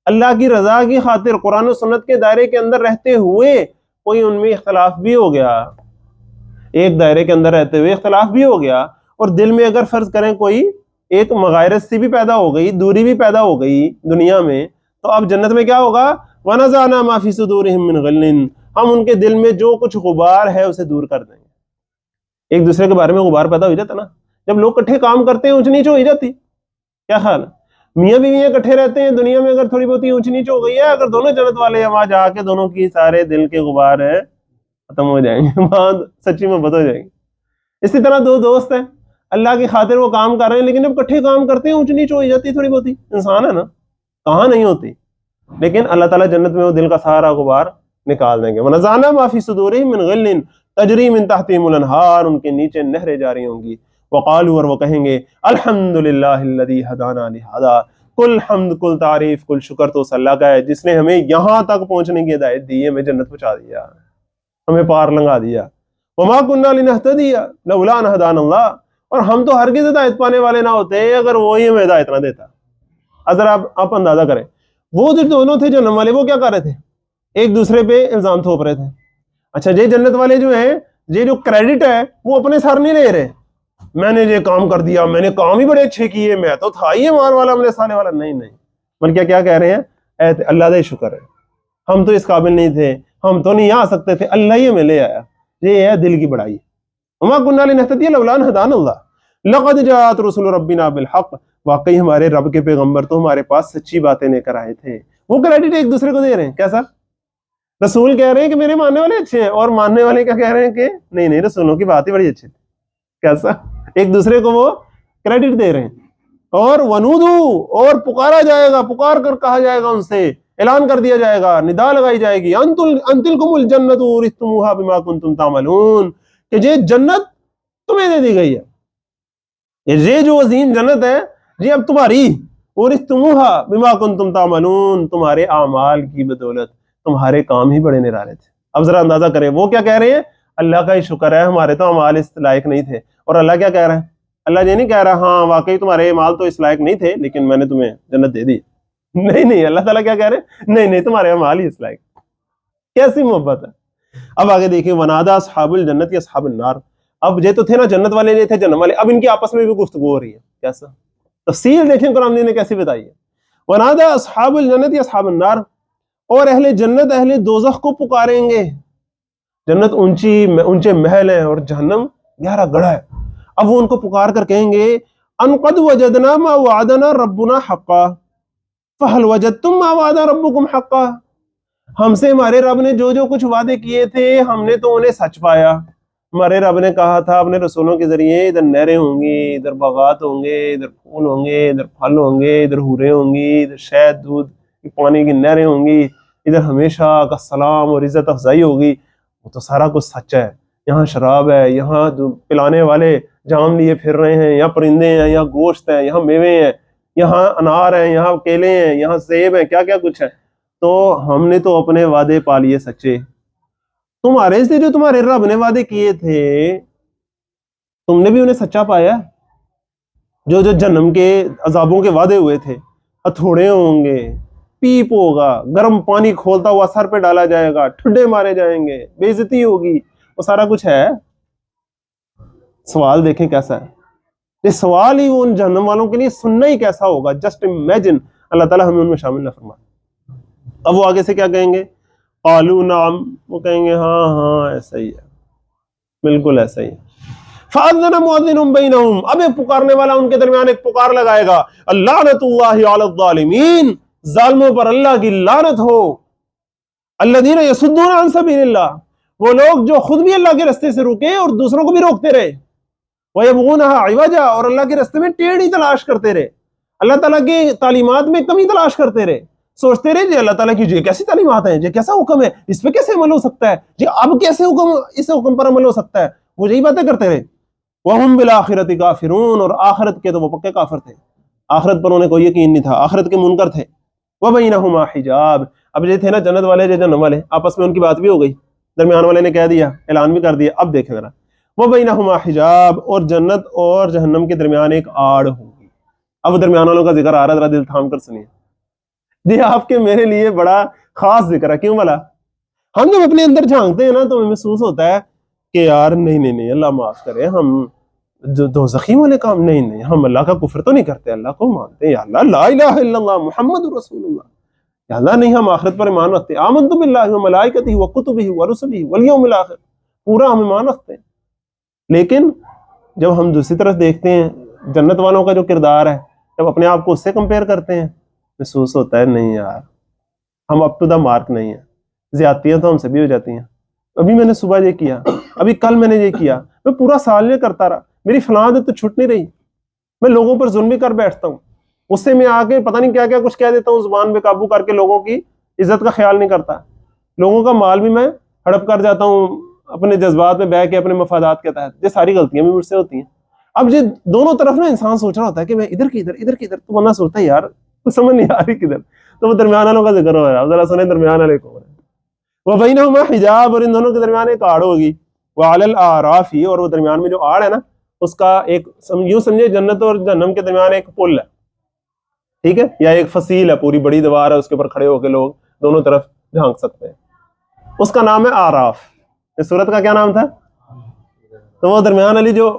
اللہ کی رضا کی خاطر قرآن و سنت کے دائرے کے اندر رہتے ہوئے کوئی ان میں اختلاف بھی ہو گیا، ایک دائرے کے اندر رہتے ہوئے اختلاف بھی ہو گیا، اور دل میں اگر فرض کریں کوئی ایک مغائرت سی بھی پیدا ہو گئی، دوری بھی پیدا ہو گئی دنیا میں، تو اب جنت میں کیا ہوگا؟ وَنَزَعْنَا مَا فِي صُدُورِهِم مِّن غِلٍّ. ہم ان کے دل میں جو کچھ غبار ہے اسے دور کر دیں گے. ایک دوسرے کے بارے میں غبار پیدا ہو جاتا نا، جب لوگ اکٹھے کام کرتے ہیں اونچ نیچ ہو ہی جاتی. کیا خیال ہے؟ میاں بیویاں اکٹھے رہتے ہیں, دنیا میں اگر تھوڑی بہت اونچ نیچ ہو گئی ہے, اگر دونوں جنت والے ہیں وہاں جا کے دونوں کی سارے دل کے غبار ہیں ختم ہو جائیں گے, وہاں سچی محبت ہو جائے گی. اسی طرح دو دوست ہیں, اللہ کی خاطر وہ کام کر رہے ہیں, لیکن جب اکٹھے کام کرتے ہیں اونچ نیچ ہو جاتی ہے تھوڑی بہت, انسان ہے نا, کہاں نہیں ہوتی, لیکن اللہ تعالیٰ جنت میں وہ دل کا سارا غبار نکال دیں گے. وَنَزَعْنَا مَا فِي صُدُورِهِم مِّن غِلٍّ تَجْرِي مِن تَحْتِهِمُ الْأَنْهَارُ, ان کے نیچے نہریں جاری ہوں گی. وَقَالُوا, اور وہ کہیں گے, الحمد للہ الذی ہدانا لہذا, کل حمد کل تعریف کل شکر تو اس اللہ کا ہے جس نے ہمیں یہاں تک پہنچنے کی ہدایت دی, ہمیں جنت پہنچا دیا, ہمیں پار لنگا دیا. وما كنا لنهتدي لولا ان هدانا اللہ, اور ہم تو ہرگز ہدایت پانے والے نہ ہوتے اگر وہی ہمیں ہدایت نہ دیتا. اگر آپ اندازہ کریں, وہ جو دونوں تھے جنم والے, وہ کیا کر رہے تھے, ایک دوسرے پہ الزام تھوپ رہے تھے. اچھا یہ جنت والے جو ہیں, یہ جو کریڈٹ ہے وہ اپنے سر نہیں لے رہے, میں نے یہ کام کر دیا, میں نے کام ہی بڑے اچھے کیے, میں تو تھا ہی مار والا میں سانے والا, نہیں نہیں, بلکہ کیا کہہ رہے ہیں, اے اللہ کا شکر ہے, ہم تو اس قابل نہیں تھے, ہم تو نہیں آ سکتے تھے, اللہ ہی ہمیں لے آیا. یہ ہے دل کی بڑائی. وما كنا لنهتدي لولا ان هدانا اللہ, لقد جاءت رسل ربنا بالحق, واقعی ہمارے رب کے پیغمبر تو ہمارے پاس سچی باتیں لے کر آئے تھے. وہ کریڈٹ ایک دوسرے کو دے رہے ہیں. کیسا؟ رسول کہہ رہے ہیں کہ میرے ماننے والے اچھے ہیں, اور ماننے والے کیا کہہ رہے ہیں کہ نہیں نہیں, رسولوں کی بات ہی بڑی اچھی تھی. کیسا؟ ایک دوسرے کو وہ کریڈٹ دے رہے ہیں. اور ونودو, اور پکارا جائے گا, پکار کر کہا جائے گا ان سے, اعلان کر دیا جائے گا, ندا لگائی جائے گی, انتلکم الجنت اورثتموها بما کنتم تعملون, کہ یہ جنت تمہیں دے دی گئی ہے, یہ جو عظیم جنت ہے یہ اب تمہاری, اورثتموها بما کنتم تعملون, تمہارے اعمال کی بدولت, تمہارے کام ہی بڑے نرالے تھے. اب ذرا اندازہ کریں, وہ کیا کہہ رہے ہیں, اللہ کا ہی شکر ہے, ہمارے تو اعمال اس لائق نہیں تھے. اور اللہ کیا کہہ رہا ہے, اللہ یہ نہیں کہہ رہا ہاں واقعی تمہارے اعمال تو اس لائق نہیں تھے لیکن میں نے تمہیں جنت دے دی. نہیں نہیں, اللہ تعالیٰ کیا کہہ رہے ہیں, نہیں نہیں, تمہارے اعمال ہی اس لائق. کیسی محبت ہے. اب آگے دیکھیں, ونادا اصحاب الجنت یا اصحاب النار, اب یہ تو تھے نا جنت والے, یہ تھے جنم والے, اب ان کی آپس میں بھی گفتگو ہو رہی ہے. کیسا تفصیل دیکھیں قرآن نے کیسی بتائی ہے. ونادا اصحاب الجنت یا اصحاب النار, اور اہل جنت اہل دوزخ کو پکاریں گے. جنت اونچے محل ہیں اور جہنم گہرا گڑھا ہے. اب وہ ان کو پکار کر کہیں گے, ان قد وجدنا ما وعدنا ربنا حقا فهل وجدتم ما وعد ربكم حقا, ہم سے ہمارے رب نے جو کچھ وعدے کیے تھے ہم نے تو انہیں سچ پایا. ہمارے رب نے کہا تھا اپنے رسولوں کے ذریعے, ادھر نہریں ہوں گی, ادھر باغات ہوں گے, ادھر پھول ہوں گے, ادھر پھل ہوں گے, ادھر حوریں ہوں گی, ادھر شہد دودھ پانی کی نہریں ہوں گی, ادھر ہمیشہ کا سلام اور عزت افزائی ہوگی. وہ تو سارا کچھ سچ ہے. یہاں شراب ہے, یہاں پلانے والے جام لیے پھر رہے ہیں, یہاں پرندے ہیں, یہاں گوشت ہے, یہاں میوے ہیں, یہاں انار ہیں, یہاں کیلے ہیں, یہاں سیب ہیں, کیا کیا کچھ ہے. تو ہم نے تو اپنے وعدے پا لیے سچے, تمہارے سے جو تمہارے رب نے وعدے کیے تھے تم نے بھی انہیں سچا پایا. جو جنم کے عذابوں کے وعدے ہوئے تھے, ہتھوڑے ہوں گے, پیپ ہوگا, گرم پانی کھولتا ہوا سر پہ ڈالا جائے گا, ٹھڈے مارے جائیں گے, بے عزتی ہوگی, وہ سارا کچھ ہے. سوال دیکھیں کیسا ہے. یہ سوال ہی وہ ان جہنم والوں کے لیے سننا ہی کیسا ہوگا, جسٹ امیجن. اللہ تعالیٰ ہمیں ان میں شامل نہ فرمائے. اب وہ آگے سے کیا کہیں گے, قالوا نعم, وہ کہیں گے ہاں ہاں ایسا ہی ہے, بالکل ایسا ہی ہے. فَأَذَّنَ مُؤَذِّنٌ بَيْنَهُمْ, اب ایک پکارنے والا ان کے درمیان ایک پکار لگائے گا, اللعنۃ اللہ علی الظالمین, ظالموں پر اللہ کی لعنت ہو. الذین یصدون عن سبیل اللہ, وہ لوگ جو خود بھی اللہ کے رستے سے رکے اور دوسروں کو بھی روکتے رہے. وَيَبْغُونَهَا عِوَجًا, اور اللہ کے رستے میں ٹیڑھی تلاش کرتے رہے, اللہ تعالیٰ کی تعلیمات میں کمی تلاش کرتے رہے. سوچتے رہے جی اللہ تعالیٰ کی یہ کیسی تعلیمات ہیں, یہ کیسا حکم ہے, اس پہ کیسے عمل ہو سکتا ہے, جی اب کیسے اس حکم پر عمل ہو سکتا ہے. وہ یہی باتیں کرتے رہے. وَهُمْ بِالْآخِرَةِ كَافِرُونَ, اور آخرت کے تو وہ پکے کافر تھے, آخرت پر انہیں کوئی یقین نہیں تھا, آخرت کے منکر تھے. وَبَيْنَهُمَا حِجَابٌ, اب یہ تھے نا جنت والے جہنم والے, آپس میں ان کی بات بھی ہو گئی, درمیان والے نے کہہ دیا, اعلان بھی کر دیا. اب دیکھیں ذرا, وَبَيْنَهُمَا حِجَابٌ, اور جنت اور جہنم کے درمیان ایک آڑ ہوگی. اب درمیان والوں کا ذکر آ رہا, ذرا دل تھام کر سنیے. جی آپ کے میرے لیے بڑا خاص ذکر ہے. کیوں بھلا؟ ہم جب اپنے اندر جھانکتے ہیں نا تو ہمیں محسوس ہوتا ہے کہ یار نہیں نہیں نہیں, اللہ معاف کرے, ہم جو دوزخی والے کام نہیں نہیں, ہم اللہ کا کفر تو نہیں کرتے, اللہ کو مانتے ہیں, یا اللہ لا الہ الا اللہ محمد رسول اللہ, یا اللہ نہیں ہم آخرت پر ایمان رکھتے, آمنت باللہ وملائکتہ وکتبہ ورسلہ والیوم الآخر, پورا ہم ایمان رکھتے ہیں. لیکن جب ہم دوسری طرف دیکھتے ہیں جنت والوں کا جو کردار ہے, جب اپنے آپ کو اس سے کمپیئر کرتے ہیں محسوس ہوتا ہے نہیں یار ہم اپ ٹو دا مارک نہیں ہیں, زیادتیاں تو ہم سے بھی ہو جاتی ہیں. ابھی میں نے صبح یہ کیا, ابھی کل میں نے یہ کیا, میں پورا سال یہ کرتا رہا, میری فلاں عادت تو چھوٹ نہیں رہی, میں لوگوں پر ظلم بھی کر بیٹھتا ہوں, اس سے میں آ کے پتہ نہیں کیا کیا کچھ کہہ دیتا ہوں, زبان پہ قابو کر کے لوگوں کی عزت کا خیال نہیں کرتا, لوگوں کا مال بھی میں ہڑپ کر جاتا ہوں اپنے جذبات میں بہ کے اپنے مفادات کے تحت. یہ ساری غلطیاں بھی مجھ سے ہوتی ہیں. اب یہ دونوں طرف نا انسان سوچ رہا ہوتا ہے کہ میں ادھر کی ادھر تو ورنہ سوچتا ہے یار سمجھ نہیں آ رہی کدھر, تو وہ درمیان والوں کا ذکر ہو رہا ہے, ذرا سنیں درمیان والے کو. وبینہما حجاب, اور ان دونوں کے درمیان ایک آڑ ہوگی. وعلی الاعراف, اور وہ درمیان میں جو آڑ ہے نا اس کا ایک یوں سمجھے جنت اور جہنم کے درمیان ایک پل ہے, ٹھیک ہے, یا ایک فصیل ہے, پوری بڑی دیوار ہے, اس کے اوپر کھڑے ہو کے لوگ دونوں طرف جھانک سکتے ہیں. اس کا نام ہے آراف. اس سورت کا کیا نام تھا؟ تو وہ درمیان والی جو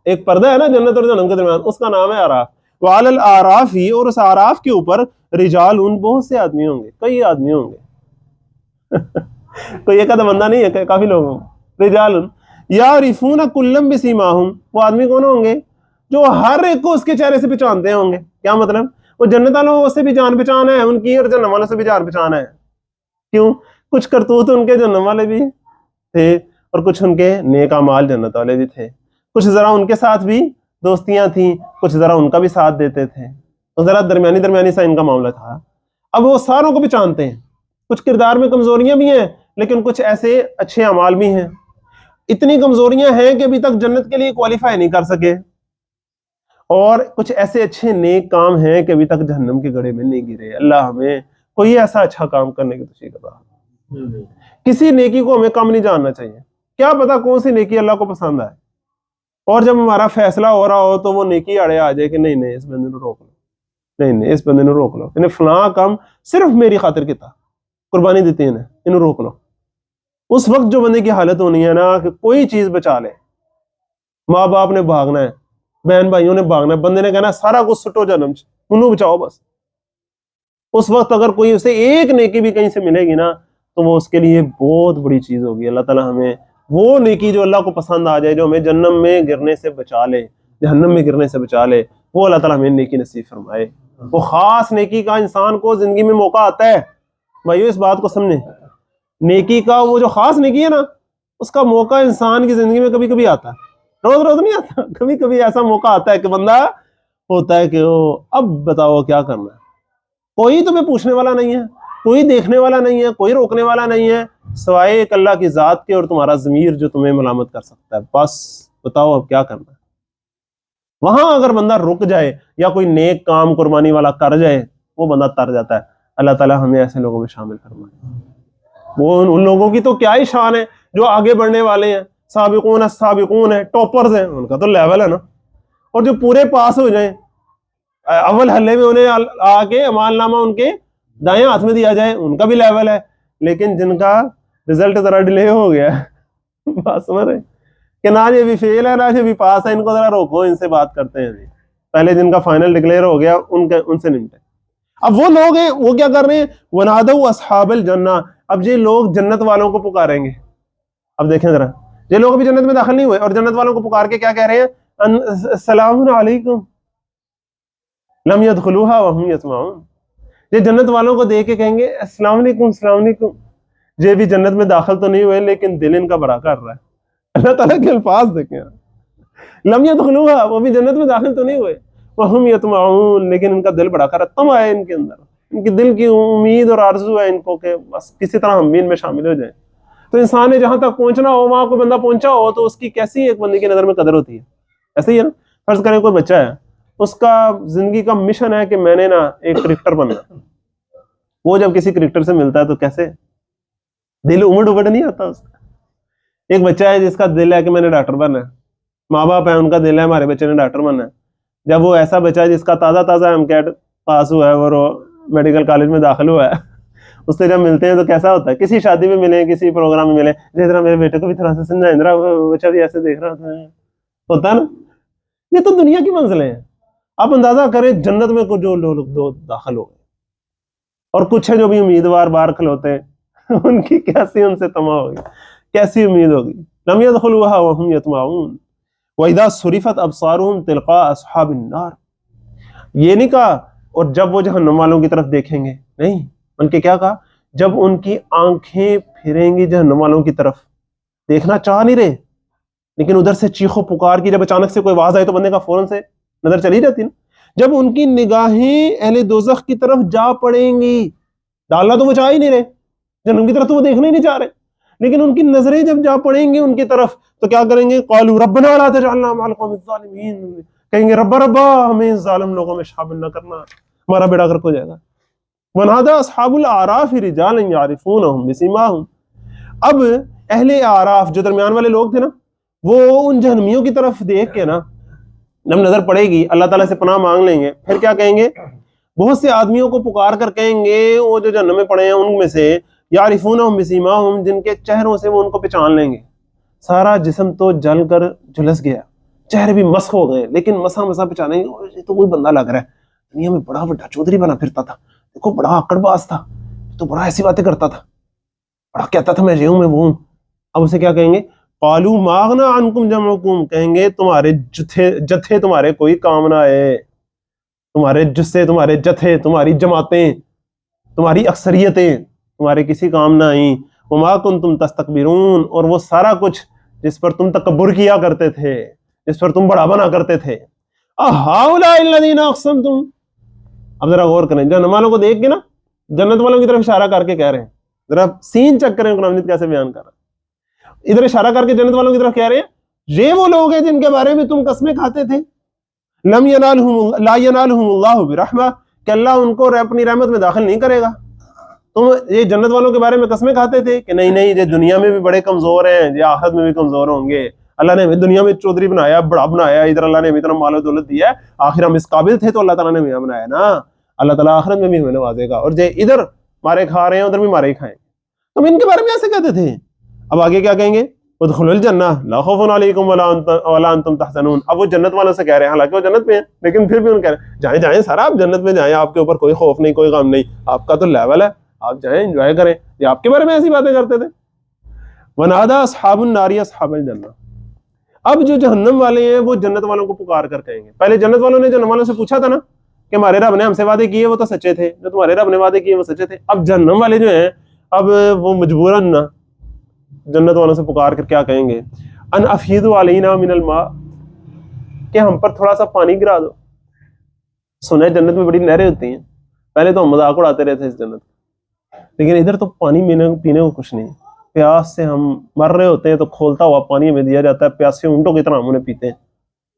ایک پردہ ہے نا جنت اور جہنم کے درمیان, اس کا نام ہے آراف. وعلی الاعراف, اور اس آراف کے اوپر رجال, بہت سے آدمی ہوں گے, کئی آدمی ہوں گے, کوئی ایک آدھا بندہ نہیں ہے, کافی لوگ ہوں. رجال یعرفون کلا بسیماہم, وہ آدمی کون ہوں گے جو ہر ایک کو اس کے چہرے سے پہچانتے ہوں گے. کیا مطلب؟ وہ جنت والوں سے بھی جان پہچان ہے ان کی, اور جہنم والوں سے بھی جان پہچان ہے. کیوں؟ کچھ کرتوت ان کے جہنم والے بھی تھے, اور کچھ ان کے نیک اعمال جنت والے بھی تھے. کچھ ذرا ان کے ساتھ بھی دوستیاں تھیں, کچھ ذرا ان کا بھی ساتھ دیتے تھے, تو ذرا درمیانی سا ان کا معاملہ تھا. اب وہ ساروں کو پہچانتے ہیں. کچھ کردار میں کمزوریاں بھی ہیں, لیکن کچھ ایسے اچھے اعمال بھی ہیں. اتنی کمزوریاں ہیں کہ ابھی تک جنت کے لیے کوالیفائی نہیں کر سکے, اور کچھ ایسے اچھے نیک کام ہیں کہ ابھی تک جہنم کے گڑھے میں نہیں گرے. اللہ ہمیں کوئی ایسا اچھا کام کرنے کی توفیق عطا. کسی نیکی کو ہمیں کم نہیں جاننا چاہیے. کیا پتا کون سی نیکی اللہ کو پسند آئے, اور جب ہمارا فیصلہ ہو رہا ہو تو وہ نیکی اڑے آ جائے کہ نہیں اس بندے کو روک لو, نہیں اس بندے کو روک لو, انہیں فلاں کام صرف میری خاطر کیتا, قربانی دیتی ہے انہیں روک لو. اس وقت جو بندے کی حالت ہونی ہے نا کہ کوئی چیز بچا لے, ماں باپ نے بھاگنا ہے, بہن بھائیوں نے بھاگنا ہے, بندے نے کہنا سارا کچھ سٹو جنم سے انہوں بچاؤ بس. اس وقت اگر کوئی اسے ایک نیکی بھی کہیں سے ملے گی نا تو وہ اس کے لیے بہت بڑی چیز ہوگی. اللہ تعالیٰ ہمیں وہ نیکی جو اللہ کو پسند آ جائے, جو ہمیں جنم میں گرنے سے بچا لے, جہنم میں گرنے سے بچا لے, وہ اللہ تعالیٰ ہمیں نیکی نصیب فرمائے. وہ خاص نیکی کا انسان کو زندگی میں موقع آتا ہے. بھائیو اس بات کو سمجھیں, نیکی کا وہ جو خاص نیکی ہے نا اس کا موقع انسان کی زندگی میں کبھی کبھی آتا ہے, روز روز نہیں آتا. کبھی کبھی ایسا موقع آتا ہے کہ بندہ ہوتا ہے کہ اب بتاؤ کیا کرنا ہے. کوئی تمہیں پوچھنے والا نہیں ہے, کوئی دیکھنے والا نہیں ہے, کوئی روکنے والا نہیں ہے, سوائے ایک اللہ کی ذات کے اور تمہارا ضمیر جو تمہیں ملامت کر سکتا ہے. بس بتاؤ اب کیا کرنا ہے. وہاں اگر بندہ رک جائے یا کوئی نیک کام قربانی والا کر جائے, وہ بندہ تر جاتا ہے. اللہ تعالیٰ ہمیں ایسے لوگوں میں شامل فرمائے. وہ ان لوگوں کی تو کیا ہی شان ہے جو آگے بڑھنے والے ہیں, سابقون السابقون ہیں, ٹاپرز ہیں, ان کا تو لیول ہے نا. اور جو پورے پاس ہو جائیں, اول حلے میں انہیں آ کے اعمال نامہ ان کے دائیں ہاتھ میں دیا جائے, ان کا بھی لیول ہے. لیکن جن کا رزلٹ ذرا ڈیلے ہو گیا بات سمجھ رہے کہ نہ یہ بھی فیل ہے نہ یہ بھی پاس ہے, ان کو ذرا روکو, ان سے بات کرتے ہیں. پہلے جن کا فائنل ڈکلیئر ہو گیا ان سے نمٹے. اب وہ لوگ ہیں وہ کیا کر رہے ہیں, ونادوا اصحاب الجنہ, اب یہ لوگ جنت والوں کو پکاریں گے. اب دیکھیں ذرا, یہ لوگ ابھی جنت میں داخل نہیں ہوئے اور جنت والوں کو پکار کے کیا کہہ رہے ہیں, السلام علیکم لم يدخلوها وهم يطمعون. یہ جنت والوں کو دیکھ کے کہیں گے السلام علیکم السلام علیکم, یہ بھی جنت میں داخل تو نہیں ہوئے لیکن دل ان کا بڑا کر رہا ہے. اللہ تعالیٰ کے الفاظ دیکھیں, لم يدخلوها, وہ بھی جنت میں داخل تو نہیں ہوئے, وهم يطمعون, لیکن ان کا دل بڑا کر رہا ہے. طمع ہے ان کے اندر, ان کی دل کی امید اور آرزو ہے ان کو کہ بس کسی طرح ہم بھی ان میں شامل ہو جائیں. تو انسان نے جہاں تک پہنچنا ہو وہاں کوئی بندہ پہنچا ہو تو اس کی کیسی ایک بندے کی نظر میں قدر ہوتی ہے. ایسے ہی ہے نا, فرض کریں کوئی بچہ ہے, اس کا زندگی کا مشن ہے کہ میں نے نا ایک کرکٹر بننا. وہ جب کسی کرکٹر سے ملتا ہے تو کیسے دل امڑ نہیں آتا اس کا. ایک بچہ ہے جس کا دل ہے کہ میں نے ڈاکٹر بننا ہے, ماں باپ ہیں ان کا دل ہے ہمارے بچے نے ڈاکٹر بننا ہے. جب وہ ایسا بچہ ہے جس کا تازہ ایم کیٹ پاس ہوا ہے اور وہ میڈیکل کالج میں داخل ہوا ہے, اس سے جب ملتے ہیں تو کیسا ہوتا ہے, کسی شادی میں ملے, کسی پروگرام میں ملے, جس طرح میرے بیٹے کو بھی تھوڑا سا سمجھائیں ذرا, بچہ بھی ایسے دیکھ رہا ہوتا ہے نا. یہ تو دنیا کی منزلیں ہیں. آپ اندازہ کریں جنت میں جو لوگ داخل ہو گئے, اور کچھ ہے جو بھی امیدوار باہر کھلوتے ہیں, ان کی کیسی ان سے طمع ہوگی, کیسی امید ہوگی. لم يدخلوها وهم يطمعون وَإِذَا صُرِفَتْ أَبْصَارُهُمْ تِلْقَاءَ أَصْحَابِ النَّارِ. یہ نہیں کہا اور جب وہ جہنم والوں کی طرف دیکھیں گے، نہیں، بلکہ کیا کہا، جب ان کی آنکھیں پھریں گی جہنم والوں کی طرف، دیکھنا چاہ نہیں رہے لیکن ادھر سے چیخو پکار کی، جب اچانک سے کوئی آواز آئے تو بندے کا فوراً سے نظر چلی جاتی نا، جب ان کی نگاہیں اہل دوزخ کی طرف جا پڑیں گی، ڈالنا تو وہ چاہ ہی نہیں رہے، جہنم کی طرف تو وہ دیکھنا ہی نہیں چاہ رہے، لیکن ان کی نظریں جب جا پڑیں گی ان کی طرف تو کیا کریں گے، قالوا ربنا لا تجعلنا مع القوم الظالمین، کہیں گے ربا ربا ہمیں ظالم لوگوں میں شامل نہ کرنا، ہمارا بیڑا غرق ہو جائے گا۔ ونادى اصحاب الاعراف رجالا يعرفونهم بسيماهم، اب اہل اعراف جو درمیان والے لوگ تھے نا، وہ ان جہنمیوں کی طرف دیکھ کے نا، جب نظر پڑے گی اللہ تعالیٰ سے پناہ مانگ لیں گے، پھر کیا کہیں گے، بہت سے آدمیوں کو پکار کر کہیں گے وہ جو جہنم میں پڑے ہیں ان میں سے، یعرفونہم بسیماہم، جن کے چہروں سے وہ ان کو پہچان لیں گے، سارا جسم تو جل کر جھلس گیا، چہرے بھی مسخ ہو گئے، لیکن مسا مسا پہچانیں گے یہ تو کوئی بندہ لگ رہا ہے، دنیا میں بڑا بڑا چودھری بنا پھرتا تھا، دیکھو بڑا آکڑ باز تھا، تو بڑا ایسی باتیں کرتا تھا، بڑا کہتا تھا میں یہ ہوں میں وہ ہوں۔ اب اسے کیا کہیں گے، قالوا ما اغنى عنكم جمعكم، کہیں گے تمہارے جتھے تمہارے کوئی کام نہ آئے، تمہارے جسے، تمہارے جتھے، تمہاری جماعتیں، تمہاری اکثریتیں تمہارے کسی کام نہ آئیں، وما کنتم تستکبرون، اور وہ سارا کچھ جس پر تم تکبر کیا کرتے تھے، جس پر تم بڑا بنا کرتے تھے، اہؤلاء الذین اقسمتم، اب ذرا غور کریں، جہنم والوں کو دیکھ کے نا جنت والوں کی طرف اشارہ کر کے کہہ رہے ہیں، ذرا سین چیک کریں قرآن مجید کیسے بیان کر رہا ہے، ادھر اشارہ کر کے جنت والوں کی طرف کہہ رہے ہیں یہ وہ لوگ ہیں جن کے بارے میں تم قسمیں کھاتے تھے، لم ینالہم لا ینالہم اللہ برحمہ، کہ اللہ ان کو اپنی رحمت میں داخل نہیں کرے گا، تم یہ جنت والوں کے بارے میں قسمیں کھاتے تھے کہ نہیں نہیں یہ دنیا میں بھی بڑے کمزور ہیں، یہ آخرت میں بھی کمزور ہوں گے، اللہ نے ہمیں دنیا میں چودھری بنایا، بڑا بنایا، ادھر اللہ نے ہمیں اتنا مال و دولت دیا ہے، آخر ہم اس قابل تھے تو اللہ تعالیٰ نے ہمیں بنایا نا، اللہ تعالیٰ آخرت میں بھی ہمیں نوازے گا، اور یہ ادھر مارے کھا رہے ہیں ادھر بھی مارے ہی کھائیں، تم ان کے بارے میں ایسے کہتے تھے۔ اب آگے کیا کہیں گے، ادخلوا الجنہ لا خوف علیکم ولا انتم تحزنون، اب وہ جنت والوں سے کہہ رہے ہیں، حالانکہ وہ جنت میں ہیں لیکن پھر بھی ان کہہ رہے ہیں جائیں جائیں سارا آپ جنت میں جائیں، آپ کے اوپر کوئی خوف نہیں، کوئی غم نہیں، آپ کا تو لیول ہے، آپ جائیں انجوائے کریں، یہ آپ کے بارے میں ایسی باتیں کرتے تھے۔ ونادى اصحاب النار اصحاب الجنہ، اب جو جہنم والے ہیں وہ جنت والوں کو پکار کر کہیں گے، پہلے جنت والوں نے جہنم والوں سے پوچھا تھا نا کہ ہمارے رب نے ہم سے وعدے کیے وہ تو سچے تھے، جو تمہارے رب نے وعدے کیے وہ سچے تھے، اب جہنم والے جو ہیں اب وہ مجبوراً نا جنت والوں سے پکار کر کیا کہیں گے، ان افیضوا علینا من الماء، کہ ہم پر تھوڑا سا پانی گرا دو، سنا ہے جنت میں بڑی نہریں ہوتی ہیں، پہلے تو ہم مذاق اڑاتے رہتے اس جنت، لیکن ادھر تو پانی پینے کو کچھ نہیں، پیاس سے ہم مر رہے ہوتے ہیں تو کھولتا ہوا پانی ہمیں دیا جاتا ہے، پیاسے اونٹوں کی طرح ہم انہیں پیتے ہیں،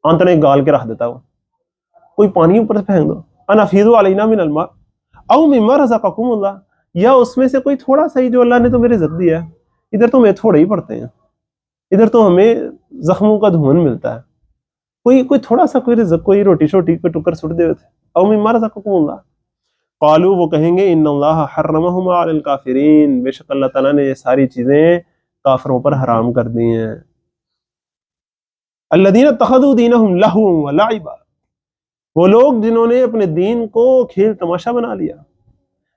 آنتڑیں گال کے رکھ دیتا ہے وہ، کوئی پانی اوپر سے پھینک دو، ان افیضوا علینا من الماء او مما رزقکم اللہ، یا اس میں سے کوئی تھوڑا سا ہی جو اللہ نے تمہیں رزق دیا ہے، ادھر تو ہمیں تھوڑے ہی پڑتے ہیں، ادھر تو ہمیں زخموں کا دھون ملتا ہے، کوئی تھوڑا سا کوئی رزق، کوئی روٹی شوٹی کوئی ٹکر سٹ دے تھے، او مما رزقکم اللہ، قالوا وہ کہیں گے ان اللہ حرمہما علی الکافرین، بے شک اللہ تعالیٰ نے یہ ساری چیزیں کافروں پر حرام کر دی ہیں، الذین اتخذوا دینہم لہوا ولعبا، وہ لوگ جنہوں نے اپنے دین کو کھیل تماشا بنا لیا،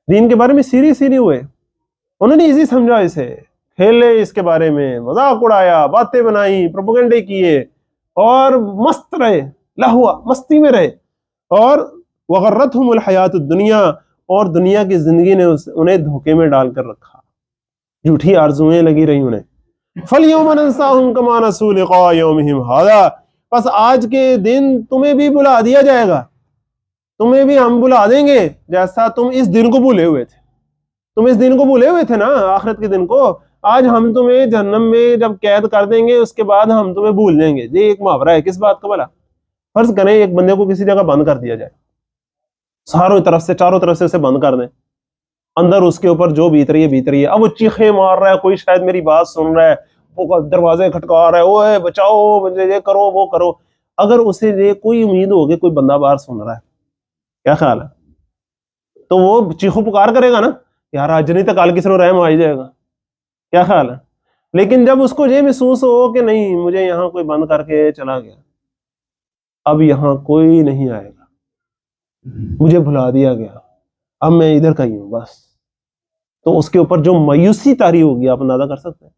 دین کے بارے میں سیریس ہی نہیں ہوئے، انہوں نے ایزی سمجھا، اسے کھیلے، اس کے بارے میں مذاق اڑایا، باتیں بنائی، پروپیگنڈے کیے، اور مست رہے، لہوا مستی میں رہے، اور وغرتہم الحیات الدنیا، اور دنیا کی زندگی نے انہیں دھوکے میں ڈال کر رکھا، جھوٹی آرزویں لگی رہی انہیں، فَالْيَوْمَ نَنْسَاهُمْ كَمَا نَسُوا لِقَاءَ يَوْمِهِمْ هَذَا، بس آج کے دن تمہیں بھی بلا دیا جائے گا، تمہیں بھی ہم بلا دیں گے جیسا تم اس دن کو بھولے ہوئے تھے، تم اس دن کو بھولے ہوئے تھے نا، آخرت کے دن کو، آج ہم تمہیں جہنم میں جب قید کر دیں گے اس کے بعد ہم تمہیں بھول جائیں گے۔ یہ ایک محاورہ ہے کس بات کا بھلا، فرض کریں ایک بندے کو کسی جگہ بند کر دیا جائے، چاروں طرف سے اسے بند کر دیں، اندر اس کے اوپر جو بیت رہی ہے، اب وہ چیخیں مار رہا ہے، کوئی شاید میری بات سن رہا ہے، وہ دروازے کھٹکا رہا ہے، اوے بچاؤ مجھے، یہ کرو وہ کرو، اگر اسے یہ کوئی امید ہوگی کوئی بندہ باہر سن رہا ہے، کیا خیال ہے، تو وہ چیخو پکار کرے گا نا، یار آج نہیں تو کل کسی کو رحم آ ہی جائے گا، کیا خیال ہے، لیکن جب اس کو یہ محسوس ہو کہ نہیں مجھے یہاں کوئی بند کر کے چلا گیا، اب یہاں کوئی نہیں آئے گا، مجھے بھلا دیا گیا، اب میں ادھر کا ہی ہوں بس، تو اس کے اوپر جو مایوسی طاری ہوگی آپ اندازہ کر سکتے ہیں،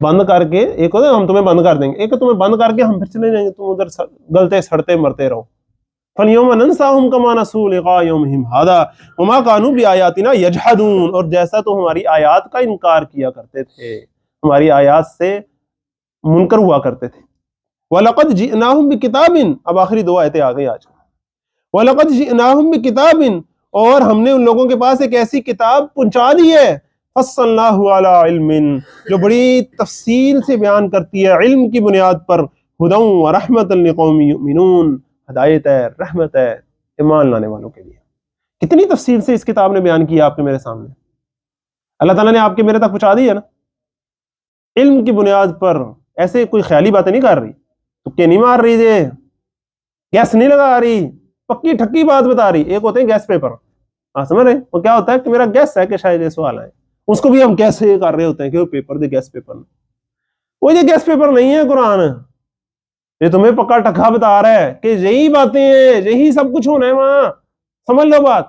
بند کر کے، ایک ہوتا ہے ہم تمہیں بند کر دیں گے، ایک تمہیں بند کر کے ہم پھر چلے جائیں گے، تم ادھر گلتے سڑتے مرتے رہو، فَالْيَوْمَ نَنْسَاهُمْ كَمَا نَسُوا لِقَاءَ يَوْمِهِمْ هَٰذَا وَمَا كَانُوا بِآيَاتِنَا يَجْحَدُونَ، اور جیسا تو ہماری آیات کا انکار کیا کرتے تھے، ہماری آیات سے منکر ہوا کرتے تھے۔ وَلَقَدْ جِئْنَاهُمْ بِكِتَابٍ، اب آخری دو آیتیں آ گئی آج۔ وَلَقَدْ جِئْنَاهُمْ بِكِتَابٍ، اور ہم نے ان لوگوں کے پاس ایک ایسی کتاب پہنچا دی ہے، فَصَّلْنَاهُ عَلَىٰ عِلْمٍ، جو بڑی تفصیل سے بیان کرتی ہے علم کی بنیاد پر، ہدی وَرَحْمَةً لِقَوْمٍ يُؤْمِنُونَ، ہدایت ہے، رحمت ہے ایمان لانے والوں کے لیے۔ کتنی تفصیل سے اس کتاب نے بیان کیا آپ کے میرے سامنے، اللہ تعالیٰ نے آپ کے میرے تک پہنچا دی ہے نا، علم کی بنیاد پر، ایسے کوئی خیالی باتیں نہیں کر رہی، تکے نہیں مار رہی، گیس نہیں لگا رہی، پکی ٹھکی بات بتا رہی۔ ایک ہوتے ہیں گیس پیپر، آپ سمجھ رہے ہیں وہ کیا ہوتا ہے کہ میرا گیس ہے کہ شاید یہ سوال آئے، اس کو بھی ہم کیسے کر رہے ہوتے ہیں کہ وہ پیپر دے گیس پیپر، وہ یہ گیس پیپر نہیں ہے قرآن، یہ تمہیں پکا ٹکا بتا رہا ہے کہ یہی باتیں ہیں، یہی سب کچھ ہونا ہے وہاں، سمجھ لو بات،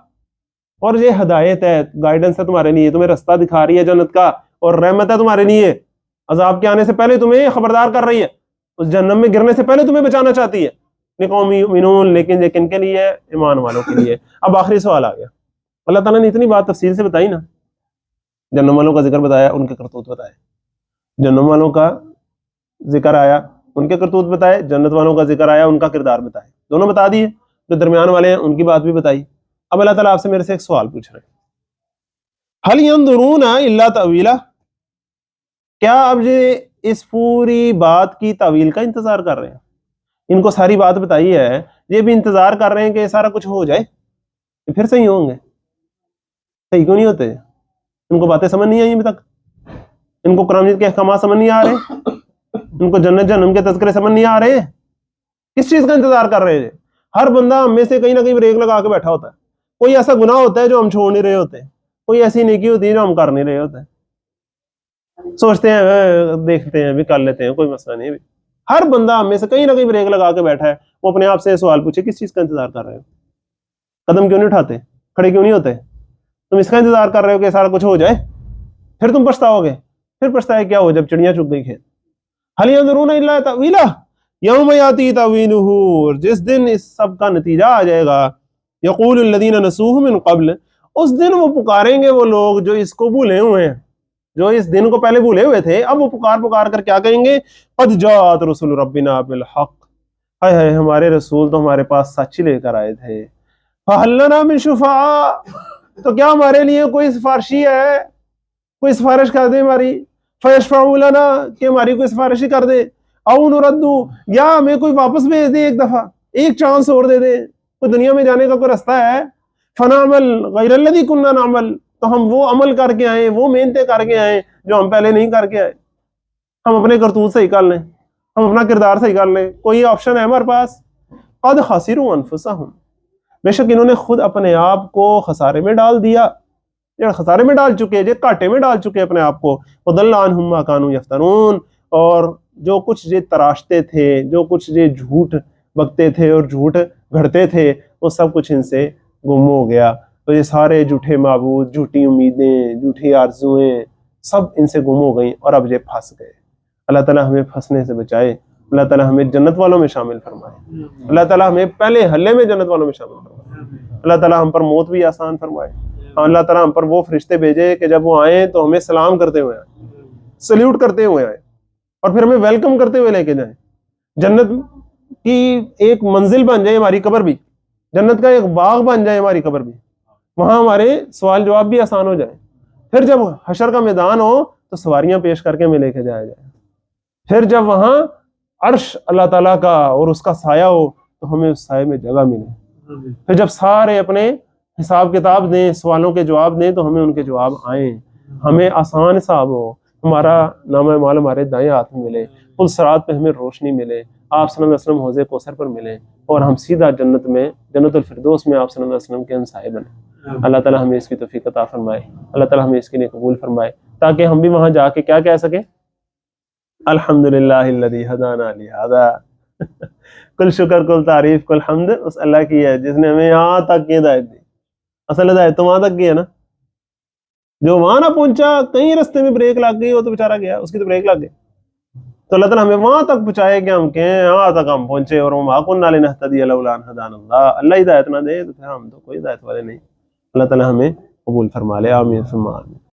اور یہ ہدایت ہے، گائیڈنس ہے تمہارے لیے، تمہیں رستہ دکھا رہی ہے جنت کا، اور رحمت ہے تمہارے لیے، عذاب کے آنے سے پہلے تمہیں خبردار کر رہی ہے، اس جہنم میں گرنے سے پہلے تمہیں بچانا چاہتی ہے، لقوم یؤمنون، لیکن یہ کن کے لیے ہے؟ ایمان والوں کے لیے۔ اب آخری سوال آ گیا، اللہ تعالیٰ نے اتنی بات تفصیل سے بتائی نا، جہنم والوں کا ذکر بتایا، ان کے کرتوت بتائے، جہنم والوں کا ذکر آیا، ان کے کرتوت بتائے، جنت والوں کا ذکر آیا، ان کا کردار بتائے، دونوں بتا دیے، جو درمیان والے ہیں ان کی بات بھی بتائی۔ اب اللہ تعالیٰ آپ سے میرے سے ایک سوال پوچھ رہے ہیں، هل ينظرون الا تاویلہ، کیا اب یہ اس پوری بات کی تعویل کا انتظار کر رہے ہیں؟ ان کو ساری بات بتائی ہے، یہ بھی انتظار کر رہے ہیں کہ یہ سارا کچھ ہو جائے، یہ پھر صحیح ہوں گے؟ صحیح کیوں نہیں ہوتے؟ ان کو باتیں سمجھ نہیں آئی ابھی تک، ان کو قرآن کے احکامات سمجھ نہیں آ رہے، ان کو جنت جہنم کے تذکرے سمجھ نہیں آ رہے، کس چیز کا انتظار کر رہے ہیں؟ ہر بندہ ہم میں سے کہیں نہ کہیں بریک لگا کے بیٹھا ہوتا ہے، کوئی ایسا گناہ ہوتا ہے جو ہم چھوڑ نہیں رہے ہوتے، کوئی ایسی نیکی ہوتی ہے جو ہم کر نہیں رہے ہوتے، سوچتے ہیں دیکھتے ہیں بھی کر لیتے ہیں، کوئی مسئلہ نہیں۔ ہر بندہ ہم میں سے کہیں نہ کہیں بریک لگا کے بیٹھا ہے، وہ اپنے آپ سے سوال پوچھے کس چیز کا انتظار کر رہے ہو؟ قدم کیوں نہیں اٹھاتے، کھڑے کیوں نہیں ہوتے؟ تم اس کا انتظار کر رہے ہو کہ سارا کچھ ہو جائے، پھر تم پچھتاؤ گے، پھر پچھتائے کیا ہو جب چڑیاں چگ گئی کھیت۔ هل ينظرون الا تاویلہ، یوم یاتی تاویلہ، جس دن اس سب کا نتیجہ آ جائے گا، یقول الذین نسوہ من قبل، اس دن وہ پکاریں گے وہ لوگ جو اس کو بھولے ہوئے ہیں، جو اس دن کو پہلے بھولے ہوئے تھے، اب وہ پکار کر کیا کہیں گے؟ قد جاءت رسل ربنا بالحق، ہائے ہائے ہمارے رسول تو ہمارے پاس سچ لے کر آئے تھے، فہل لنا من شفعاء، تو کیا ہمارے لیے کوئی سفارشی ہے، کوئی سفارش کر دے ہماری، فیشفعوا لنا، کہ ہماری کوئی سفارش ہی کر دے، او نردو، یا ہمیں کوئی واپس بھیج دے، ایک دفعہ ایک چانس اور دے دے، کوئی دنیا میں جانے کا کوئی رستہ ہے، فنعمل غیر الذی کننا نعمل، تو ہم وہ عمل کر کے آئیں، وہ محنتیں کر کے آئیں جو ہم پہلے نہیں کر کے آئے، ہم اپنے کرتوت صحیح کر لیں، ہم اپنا کردار صحیح کر لیں، کوئی آپشن ہے ہمارے پاس؟ قد خسروا انفسہم، بے شک انہوں نے خود اپنے آپ کو خسارے میں ڈال دیا، یہ خسارے میں ڈال چکے، یہ گھاٹے میں ڈال چکے اپنے آپ کو، وضل عنہم ما کانوا یفترون، اور جو کچھ یہ تراشتے تھے، جو کچھ یہ جھوٹ بکتے تھے اور جھوٹ گھڑتے تھے، وہ سب کچھ ان سے گم ہو گیا، تو یہ سارے جھوٹے معبود، جھوٹی امیدیں، جھوٹی آرزویں سب ان سے گم ہو گئیں، اور اب یہ پھنس گئے۔ اللہ تعالیٰ ہمیں پھنسنے سے بچائے، اللہ تعالیٰ ہمیں جنت والوں میں شامل فرمائے، اللہ تعالیٰ ہمیں پہلے حلے میں جنت والوں میں شامل فرمائے، اللہ تعالیٰ ہم پر موت بھی آسان فرمائے، اللہ تعالیٰ ہم پر وہ فرشتے بھیجے کہ جب وہ آئیں تو ہمیں سلام کرتے ہوئے آئیں، سلیوٹ کرتے ہوئے آئیں، اور پھر ہمیں ویلکم کرتے ہوئے لے کے جائیں، جنت کی ایک منزل بن جائے ہماری قبر بھی، جنت کا ایک باغ بن جائے ہماری قبر بھی، وہاں ہمارے سوال جواب بھی آسان ہو جائے، پھر جب حشر کا میدان ہو تو سواریاں پیش کر کے ہمیں لے کے جایا جائے، پھر جب وہاں عرش اللہ تعالیٰ کا اور اس کا سایہ ہو تو ہمیں اس سائے میں جگہ ملے، پھر جب سارے اپنے حساب کتاب دیں، سوالوں کے جواب دیں تو ہمیں ان کے جواب آئیں، ہمیں آسان حساب ہو، ہمارا نامہ مال ہمارے دائیں ہاتھ میں ملے، پل صراط پہ ہمیں روشنی ملے، آپ صلی اللہ علیہ وسلم حوض کوثر پر ملے، اور ہم سیدھا جنت میں، جنت الفردوس میں آپ صلی اللہ علیہ وسلم کے ہمسائے بنے۔ اللہ تعالیٰ ہمیں اس کی توفیق عطا فرمائے، اللہ تعالیٰ ہمیں اس کے لیے قبول فرمائے، تاکہ ہم بھی وہاں جا کے کیا کہہ سکیں؟ الحمدللہ الذی ہدانا لہذا، کل شکر کل تعریف کل حمد اس اللہ کی ہے جس نے ہمیں یہاں تک کی ہدایت دی، اصل ہدایت تو وہاں تک کی ہے نا، جو وہاں نہ پہنچا، کہیں رستے میں بریک لگ گئی، وہ تو بیچارہ گیا، اس کی تو بریک لگ گئی، تو اللہ تعالیٰ ہمیں وہاں تک پہنچائے کہ ہم کہیں یہاں تک ہم پہنچے، اور وما كنا لنهتدي لولا ان هدانا اللہ، اللہ ہدایت نہ دے تو پھر ہم تو کوئی ہدایت والے نہیں۔ اللہ تعالیٰ ہمیں قبول فرما لے، آمین ثم آمین۔